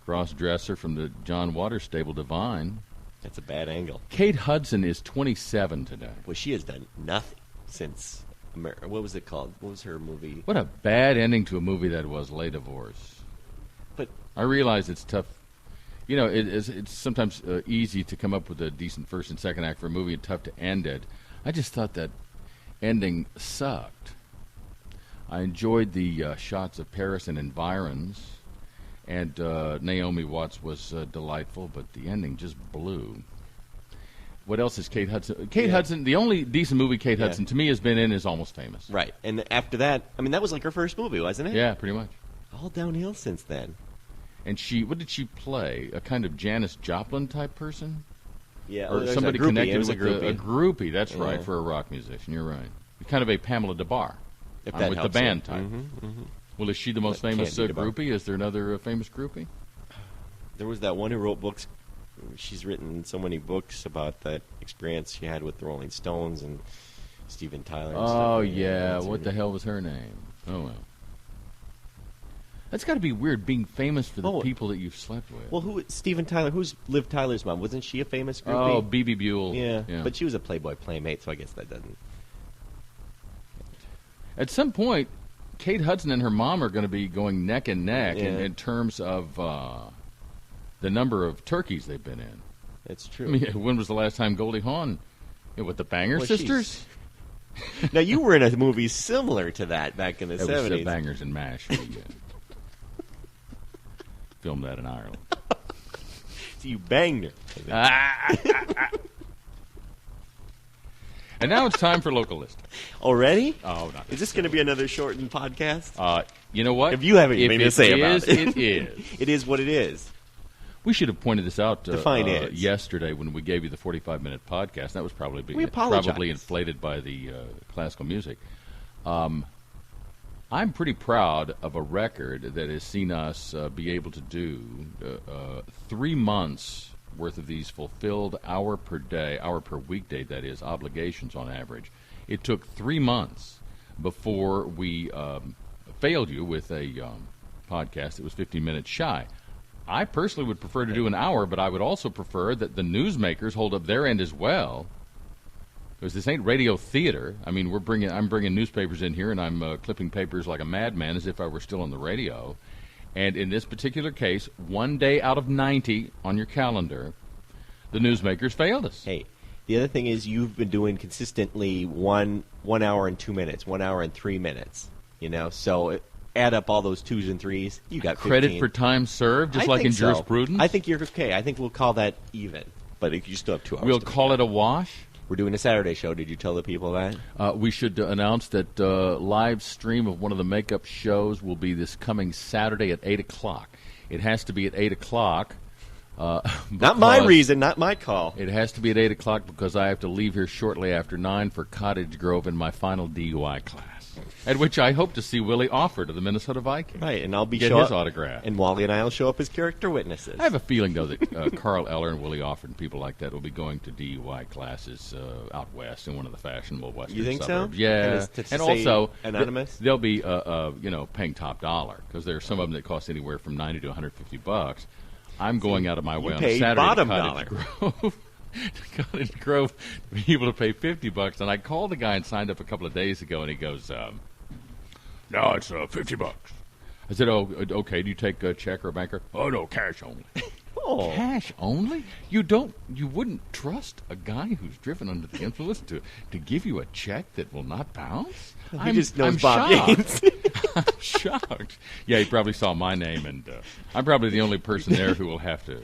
cross-dresser from the John Waters stable, Divine. That's a bad angle. Kate Hudson is 27 today. Well, she has done nothing since... What was it called? What was her movie? What a bad ending to a movie that was Les Divorce. But I realize it's tough. It's sometimes easy to come up with a decent first and second act for a movie and tough to end it. I just thought that ending sucked. I enjoyed the shots of Paris and environs, and Naomi Watts was delightful, but the ending just blew. What else is Kate Hudson? Hudson, the only decent movie Kate Hudson to me has been in is Almost Famous. Right, and after that, that was like her first movie, wasn't it? Yeah, pretty much. All downhill since then. And what did she play? A kind of Janis Joplin type person? Yeah, or somebody connected with a groupie. That's right, for a rock musician. You're right. Kind of a Pamela DeBar. If that with helps the band you. type. Mm-hmm, mm-hmm. Well, is she the most famous groupie? Is there another famous groupie? There was that one who wrote books. She's written so many books about that experience she had with the Rolling Stones and Steven Tyler. And stuff. Yeah. What the hell was her name? Oh, well. That's got to be weird, being famous for the people that you've slept with. Well, Steven Tyler, who's Liv Tyler's mom? Wasn't she a famous groupie? Oh, B.B. Buell. Yeah, but she was a Playboy playmate, so I guess that doesn't... At some point, Kate Hudson and her mom are going to be going neck and neck in terms of the number of turkeys they've been in. That's true. I mean, when was the last time Goldie Hawn... with the Banger Sisters? Now, you were in a movie similar to that back in the 70s. It was Bangers and Mash. Filmed that in Ireland. So you banged her. And now it's time for local listing. Already? Oh, not. Is this going to be another shortened podcast? You know what? If you have anything to say about it. It is. It is what it is. We should have pointed this out Define yesterday when we gave you the 45-minute podcast. That was probably inflated by the classical music. I'm pretty proud of a record that has seen us be able to do 3 months worth of these fulfilled hour per weekday, that is, obligations on average. It took 3 months before we failed you with a podcast that was 15 minutes shy. I personally would prefer to do an hour, but I would also prefer that the newsmakers hold up their end as well. Because this ain't radio theater. I mean, I'm bringing newspapers in here, and I'm clipping papers like a madman as if I were still on the radio. And in this particular case, 1 day out of 90 on your calendar, the newsmakers failed us. Hey, the other thing is you've been doing consistently 1 hour and 2 minutes, 1 hour and 3 minutes. So add up all those 2s and 3s, you got 15. Credit for time served, just like in jurisprudence? I think you're okay. I think we'll call that even. But you still have 2 hours. We'll call it a wash? We're doing a Saturday show. Did you tell the people that? We should announce that live stream of one of the makeup shows will be this coming Saturday at 8 o'clock. It has to be at 8 o'clock. Not my reason, not my call. It has to be at 8 o'clock because I have to leave here shortly after 9 for Cottage Grove in my final DUI class, at which I hope to see Willie Offord of the Minnesota Vikings. Right, and I'll be get his autograph. And Wally and I will show up as character witnesses. I have a feeling, though, that Carl Eller and Willie Offord and people like that will be going to DUI classes out west in one of the fashionable western You think suburbs. so? Yeah, and also anonymous. They'll be paying top dollar because there are some of them that cost anywhere from $90 to $150. I'm going out of my way on a Saturday bottom to Cottage Grove. To Cottage Grove to be able to pay $50. And I called the guy and signed up a couple of days ago, and he goes, "No, it's $50." I said, "Oh, okay. Do you take a check or a banker?" "Oh no, cash only." Oh. Cash only? You wouldn't trust a guy who's driven under the influence to give you a check that will not bounce? He just knows I'm Bob shocked. Gaines. I'm shocked. Yeah, he probably saw my name, and I'm probably the only person there who will have to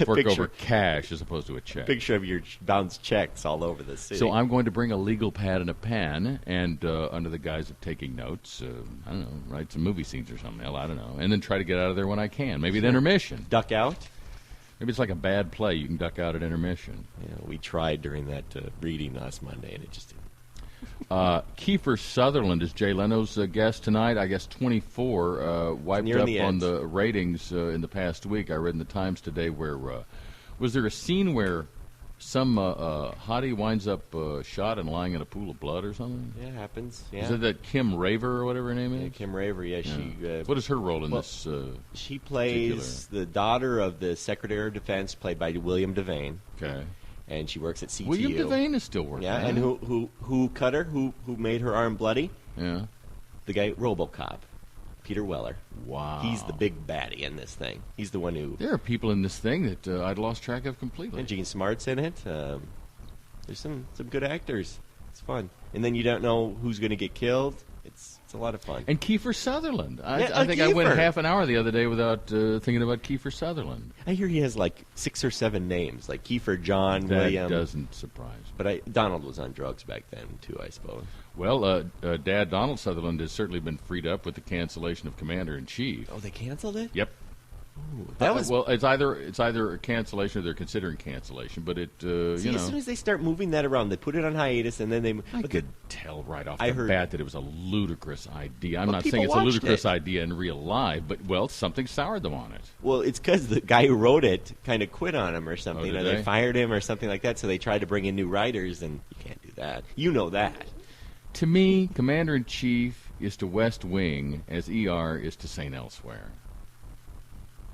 fork over cash as opposed to a check. Picture of your bounced checks all over the city. So I'm going to bring a legal pad and a pen, and under the guise of taking notes, I don't know, write some movie scenes or something. I don't know, and then try to get out of there when I can. Maybe at intermission. Duck out? Maybe it's like a bad play. You can duck out at intermission. Yeah, we tried during that reading last Monday, and it just didn't. Kiefer Sutherland is Jay Leno's guest tonight. I guess 24 wiped up on the ratings in the past week. I read in the Times today where was there a scene where some hottie winds up shot and lying in a pool of blood or something? Yeah, it happens. Yeah. Is it that Kim Raver or whatever her name is? Yeah, Kim Raver. Yeah, she. What is her role in this? She plays the daughter of the Secretary of Defense, played by William Devane. Okay. And she works at CTU. William Devane is still working. Yeah, and who cut her? Who made her arm bloody? Yeah. The guy, RoboCop, Peter Weller. Wow. He's the big baddie in this thing. He's the one who. There are people in this thing that I'd lost track of completely. And Gene Smart's in it. There's some good actors. It's fun. And then you don't know who's going to get killed. It's a lot of fun. And Kiefer Sutherland. I think Kiefer. I went half an hour the other day without thinking about Kiefer Sutherland. I hear he has like 6 or 7 names, like Kiefer, John, William. That doesn't surprise me. But Donald was on drugs back then, too, I suppose. Well, Dad Donald Sutherland has certainly been freed up with the cancellation of Commander-in-Chief. Oh, they canceled it? Yep. Ooh, that was well. It's either a cancellation or they're considering cancellation. But as soon as they start moving that around, they put it on hiatus, and then they. I could tell right off I the heard, bat that it was a ludicrous idea. I'm well, not saying it's a watched ludicrous it. idea in real life, but something soured them on it. Well, it's because the guy who wrote it kind of quit on him or something, did or they they fired him or something like that. So they tried to bring in new writers, and you can't do that. You know that. To me, Commander-in-Chief is to West Wing as ER is to St. Elsewhere.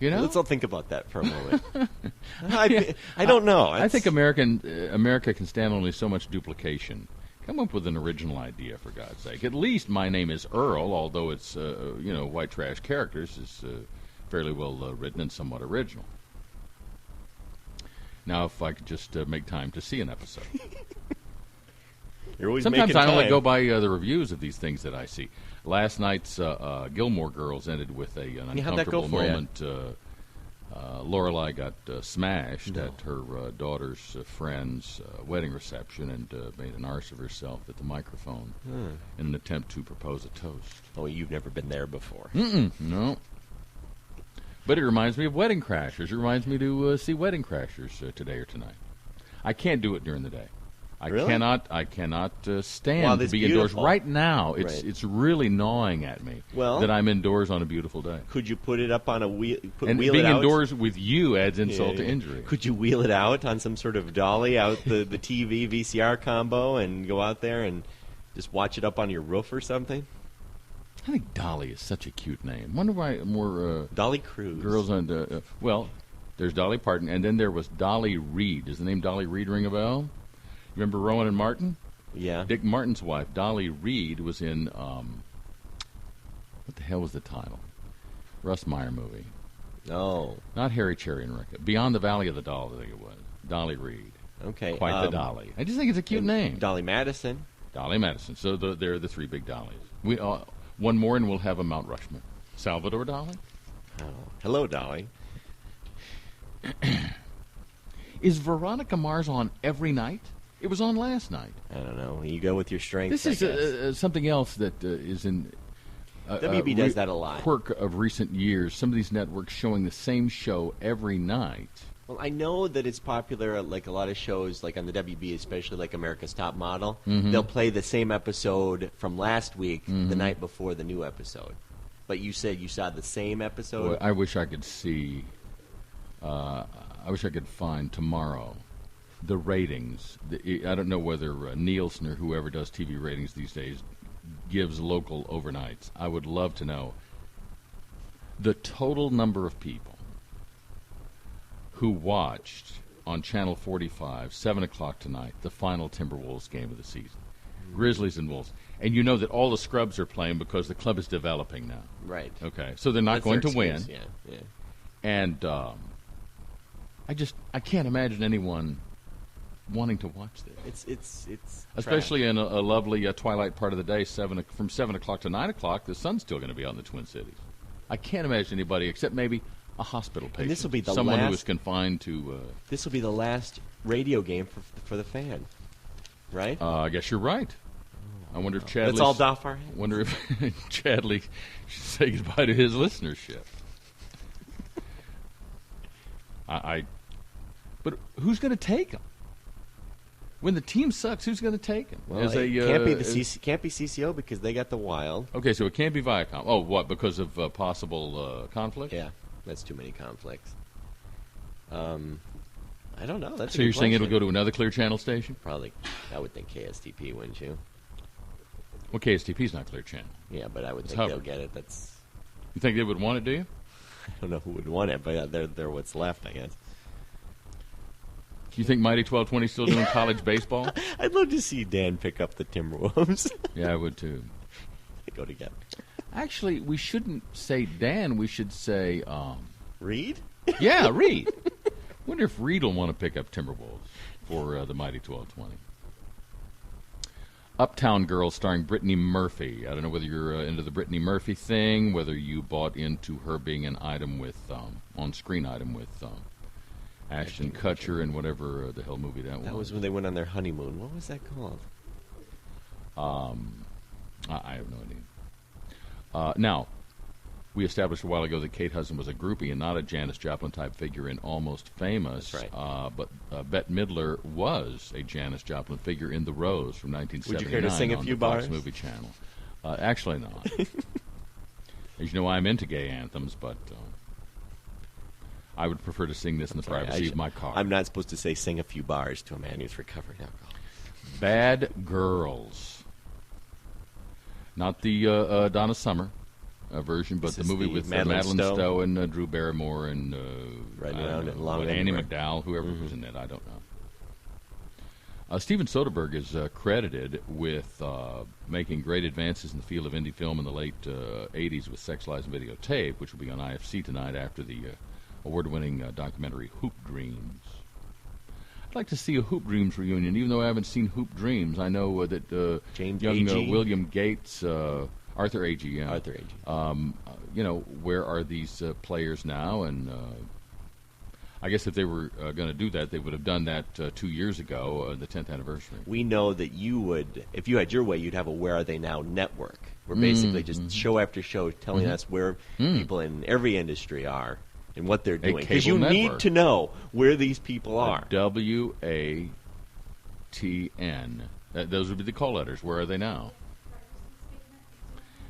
You know? Let's all think about that for a moment. I don't know. I think America can stand only so much duplication. Come up with an original idea, for God's sake. At least my name is Earl, although it's white trash characters is fairly well written and somewhat original. Now, if I could just make time to see an episode. You're always Sometimes making I only time. go by the reviews of these things that I see. Last night's Gilmore Girls ended with an how'd that go uncomfortable for ya? moment. Lorelai got smashed at her daughter's friend's wedding reception and made an arse of herself at the microphone in an attempt to propose a toast. Oh, you've never been there before. No. But it reminds me of Wedding Crashers. It reminds me to see Wedding Crashers today or tonight. I can't do it during the day. Really? I cannot stand Wow, to that's be indoors beautiful. right now. Right. It's really gnawing at me Well- that I'm indoors on a beautiful day. Could you put it up on a wheel? And wheel being it out? indoors with you adds insult Yeah, to yeah. injury. Could you wheel it out on some sort of dolly out the TV VCR combo and go out there and just watch it up on your roof or something? I think Dolly is such a cute name. Wonder why more Dolly Cruz. girls on well, there's Dolly Parton, and then there was Dolly Reed. Does the name Dolly Reed ring a bell? Remember Rowan and Martin? Yeah. Dick Martin's wife, Dolly Reed, was in what the hell was the title? Russ Meyer movie. Oh. Not Harry, Cherry, and Rica. Beyond the Valley of the Dolls, I think it was. Dolly Reed. Okay. Quite the Dolly. I just think it's a cute name. Dolly Madison. Dolly Madison. So they're the three big Dollies. We one more and we'll have a Mount Rushmore. Salvador Dali? Oh. Hello, Dolly. Is Veronica Mars on every night? It was on last night. I don't know. You go with your strengths. This is something else that is in WB does that a lot. Quirk of recent years. Some of these networks showing the same show every night. Well, I know that it's popular, like a lot of shows, like on the WB, especially like America's Top Model. Mm-hmm. They'll play the same episode from last week the night before the new episode. But you said you saw the same episode? Boy, I wish I could see. I wish I could find tomorrow the ratings. I don't know whether Nielsen or whoever does TV ratings these days gives local overnights. I would love to know the total number of people who watched on Channel 45, 7 o'clock tonight, the final Timberwolves game of the season. Grizzlies and Wolves. And you know that all the scrubs are playing because the club is developing now. Right. Okay, so they're not That's going their to win. excuse, Yeah. And I can't imagine anyone wanting to watch this. It's Especially in a lovely twilight part of the day, from 7 o'clock to 9 o'clock, the sun's still going to be out in the Twin Cities. I can't imagine anybody except maybe a hospital patient. And this will be the someone who last- is confined to... This will be the last radio game for the fan, right? I guess you're right. I wonder if Chadley... Let's all doff our hats. wonder if Chadley should say goodbye to his listenership. But who's going to take him? When the team sucks, who's going to take him? Well, it can't be CCO because they got the Wild. Okay, so it can't be Viacom. Oh, what? Because of possible conflict? Yeah, that's too many conflicts. I don't know. That's So you're saying it'll go to another Clear Channel station? Probably. I would think KSTP, wouldn't you? Well, KSTP's not Clear Channel. Yeah, but I would It's think they'll Hubbard. get it. That's. You think they would want it, do you? I don't know who would want it, but they're what's left, I guess. You think Mighty 1220 is still doing college baseball? I'd love to see Dan pick up the Timberwolves. Yeah, I would too. They go together. Actually, we shouldn't say Dan. We should say, Reed? yeah, Reed. Wonder if Reed will want to pick up Timberwolves for the Mighty 1220. Uptown Girl starring Brittany Murphy. I don't know whether you're into the Brittany Murphy thing, whether you bought into her being an item with, on-screen item with Ashton Kutcher and whatever the hell movie that was. That was when they went on their honeymoon. What was that called? I have no idea. Now, we established a while ago that Kate Hudson was a groupie and not a Janis Joplin-type figure in Almost Famous. That's right. But Bette Midler was a Janis Joplin figure in The Rose from 1979 Would you care to sing a on few the Fox bars? Movie Channel. Actually not. As you know, I'm into gay anthems, but I would prefer to sing this in the privacy of my car. I'm not supposed to say sing a few bars to a man who's recovering alcohol. Bad Girls. Not the Donna Summer version, but This the is movie the with Madeline Madeline Stowe. Stowe and Drew Barrymore and Right I don't around know, it, long what, and Annie right. McDowell, whoever was in it, I don't know. Steven Soderbergh is credited with making great advances in the field of indie film in the late 80s with Sex, Lies, and Videotape, which will be on IFC tonight after the award-winning documentary Hoop Dreams. I'd like to see a Hoop Dreams reunion, even though I haven't seen Hoop Dreams. I know that James young Agee? William Gates, Arthur Agee, yeah. Arthur Agee. Where are these players now? And I guess if they were going to do that, they would have done that 2 years ago, the 10th anniversary. We know that you would, if you had your way, you'd have a Where Are They Now network. Where basically just show after show telling us where people in every industry are and what they're doing. Because you cable need network. to know where these people are. WATN. Those would be the call letters. Where are they now?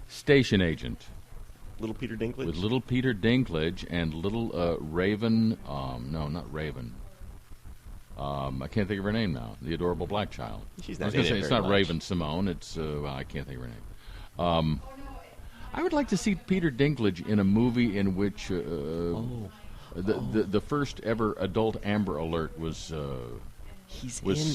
Station agent. Little Peter Dinklage? With little Peter Dinklage and little Raven. No, not Raven. I can't think of her name now. The adorable black child. She's I was not going in to it say it's very not much. Raven Simone. It's I can't think of her name. I would like to see Peter Dinklage in a movie in which the first ever adult Amber Alert was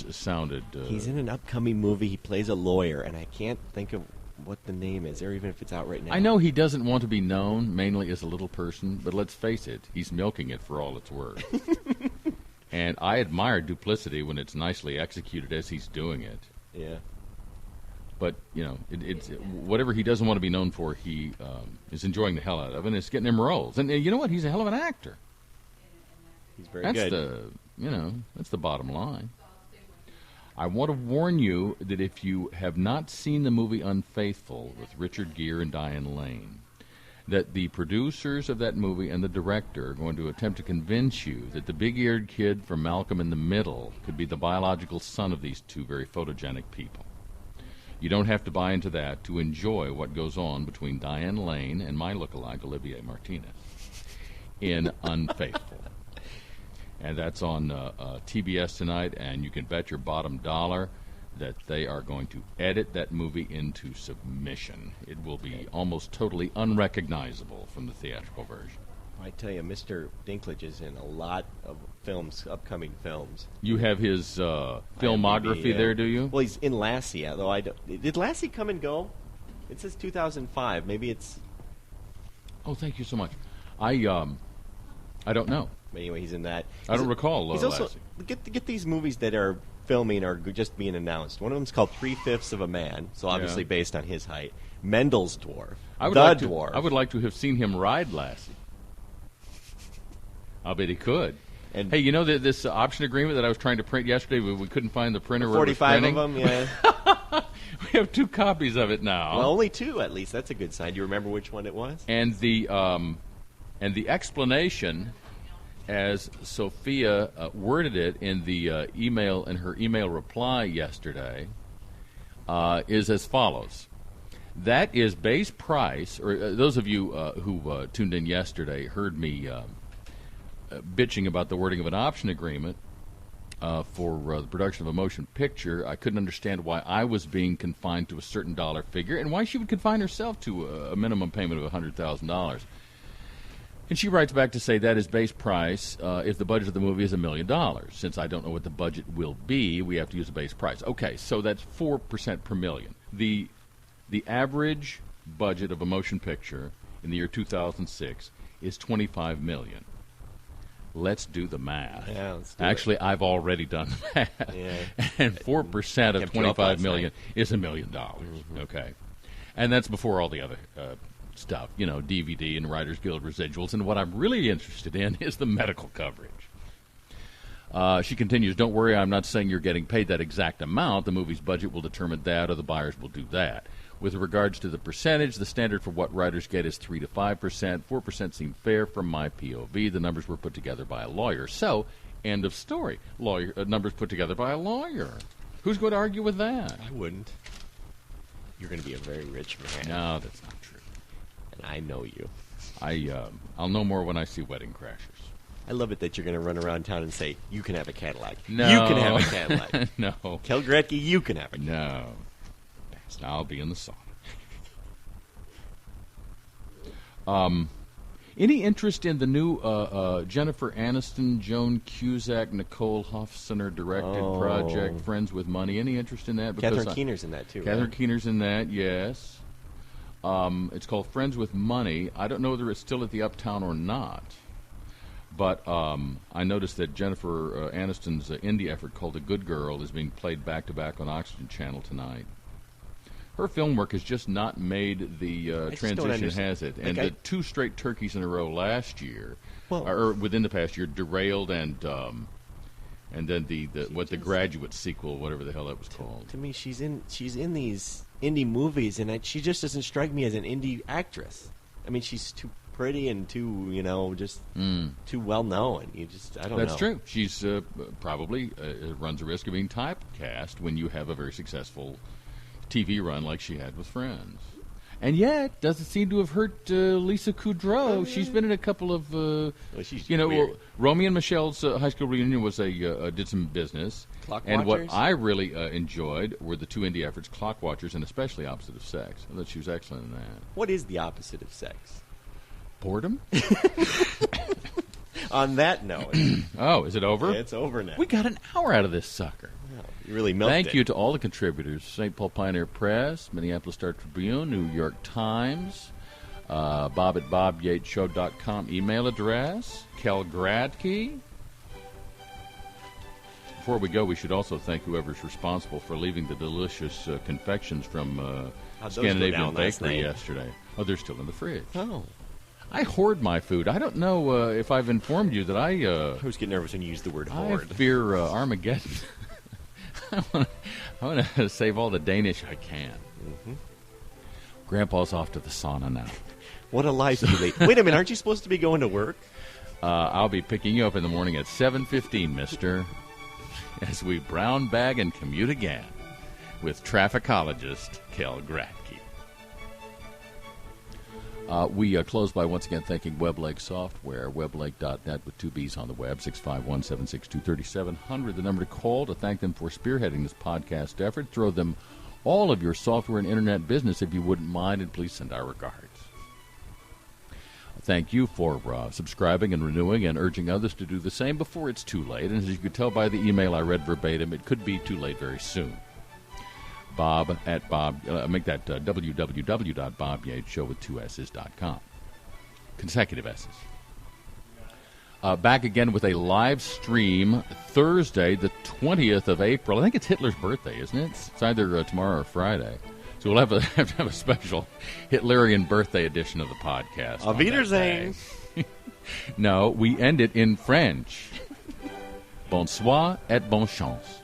sounded. He's in an upcoming movie. He plays a lawyer, and I can't think of what the name is, or even if it's out right now. I know he doesn't want to be known mainly as a little person, but let's face it, he's milking it for all it's worth. And I admire duplicity when it's nicely executed as he's doing it. Yeah. But, it's whatever he doesn't want to be known for, he is enjoying the hell out of, and it's getting him roles. And you know what? He's a hell of an actor. He's very That's good. that's the bottom line. I want to warn you that if you have not seen the movie Unfaithful with Richard Gere and Diane Lane, that the producers of that movie and the director are going to attempt to convince you that the big-eared kid from Malcolm in the Middle could be the biological son of these two very photogenic people. You don't have to buy into that to enjoy what goes on between Diane Lane and my lookalike, Olivier Martinez, in Unfaithful. And that's on TBS tonight, and you can bet your bottom dollar that they are going to edit that movie into submission. It will be almost totally unrecognizable from the theatrical version. I tell you, Mr. Dinklage is in a lot of films, upcoming films. You have his filmography there, do you? Well, he's in Lassie, although I don't... Did Lassie come and go? It says 2005. Maybe it's... Oh, thank you so much. I don't know. Anyway, he's in that. I don't recall He's also... Lassie. Get these movies that are filming or just being announced. One of them's called 3/5 of a Man, so obviously based on his height. Mendel's Dwarf. Dwarf. I would like to have seen him ride Lassie. I'll bet he could. And hey, you know this option agreement that I was trying to print yesterday? We couldn't find the printer. 45 of them, yeah. We have 2 copies of it now. Well, only 2 at least. That's a good sign. Do you remember which one it was? And the explanation, as Sophia worded it in the email, in her email reply yesterday, is as follows. That is base price, or those of you who tuned in yesterday heard me bitching about the wording of an option agreement for the production of a motion picture. I couldn't understand why I was being confined to a certain dollar figure and why she would confine herself to a minimum payment of $100,000. And she writes back to say that is base price if the budget of the movie is $1 million. Since I don't know what the budget will be, we have to use a base price. Okay, so that's 4% per million. The average budget of a motion picture in the year 2006 is $25 million. Let's do the math. Yeah, let's do Actually, I've already done the math. Yeah. And 4% of $25 million is $1 million. Mm-hmm. Okay. And that's before all the other stuff, you know, DVD and Writers Guild residuals. And what I'm really interested in is the medical coverage. She continues, don't worry, I'm not saying you're getting paid that exact amount. The movie's budget will determine that, or the buyers will do that. With regards to the percentage, the standard for what writers get is 3 to 5%. 4% seemed fair from my POV. The numbers were put together by a lawyer. So, end of story. Numbers put together by a lawyer. Who's going to argue with that? I wouldn't. You're going to be a very rich man. No, that's not true. And I know you. I'll know more when I see Wedding Crashers. I love it that you're going to run around town and say, you can have a Cadillac. No. You can have a Cadillac. No. Kel Gretke, you can have a Cadillac. No. I'll be in the sauna. Any interest in the new Jennifer Aniston, Joan Cusack, Nicole Hofstetter directed project, Friends with Money? Any interest in that? Catherine Keener's in that, too, Catherine Keener's in that, yes. It's called Friends with Money. I don't know whether it's still at the Uptown or not. But I noticed that Jennifer Aniston's indie effort called The Good Girl is being played back-to-back on Oxygen Channel tonight. Her film work has just not made the transition, has it? And the 2 straight turkeys in a row last year, or within the past year, Derailed and then the Graduate sequel, whatever the hell that was called. To me, she's in these indie movies, and she just doesn't strike me as an indie actress. I mean, she's too pretty and too, just too well known. I don't know. That's true. She's probably runs a risk of being typecast when you have a very successful TV run like she had with Friends. And yet, doesn't seem to have hurt Lisa Kudrow. She's been in a couple of, Romy and Michelle's high school reunion was did some business. And what I really enjoyed were the 2 indie efforts, Clock Watchers and especially Opposite of Sex. I thought she was excellent in that. What is the opposite of sex? Boredom? On that note. Oh, is it over? Yeah, it's over now. We got an hour out of this sucker. Wow, you really milked it. Thank you to all the contributors. St. Paul Pioneer Press, Minneapolis Star Tribune, New York Times, Bob at BobYatesShow.com email address, Kel Gradke. Before we go, we should also thank whoever's responsible for leaving the delicious confections from Scandinavian Bakery yesterday. Oh, they're still in the fridge. Oh. I hoard my food. I don't know if I've informed you that I always get nervous when you use the word I hoard. fear Armageddon. I want to save all the Danish I can. Mm-hmm. Grandpa's off to the sauna now. What a life you lead. Wait a minute, aren't you supposed to be going to work? I'll be picking you up in the morning at 7:15, mister, as we brown bag and commute again with trafficologist Kel Gratke. We close by once again thanking WebLake Software, weblake.net with 2 B's on the web, 651-762-3700, the number to call to thank them for spearheading this podcast effort. Throw them all of your software and internet business if you wouldn't mind, and please send our regards. Thank you for subscribing and renewing and urging others to do the same before it's too late. And as you could tell by the email I read verbatim, it could be too late very soon. Bob at Bob, make that www.bobyateshow with 2 S's.com. Consecutive S's. Back again with a live stream Thursday, the 20th of April. I think it's Hitler's birthday, isn't it? It's either tomorrow or Friday. So we'll have to have a special Hitlerian birthday edition of the podcast. Auf Wiedersehen. No, we end it in French. Bonsoir et bonne chance.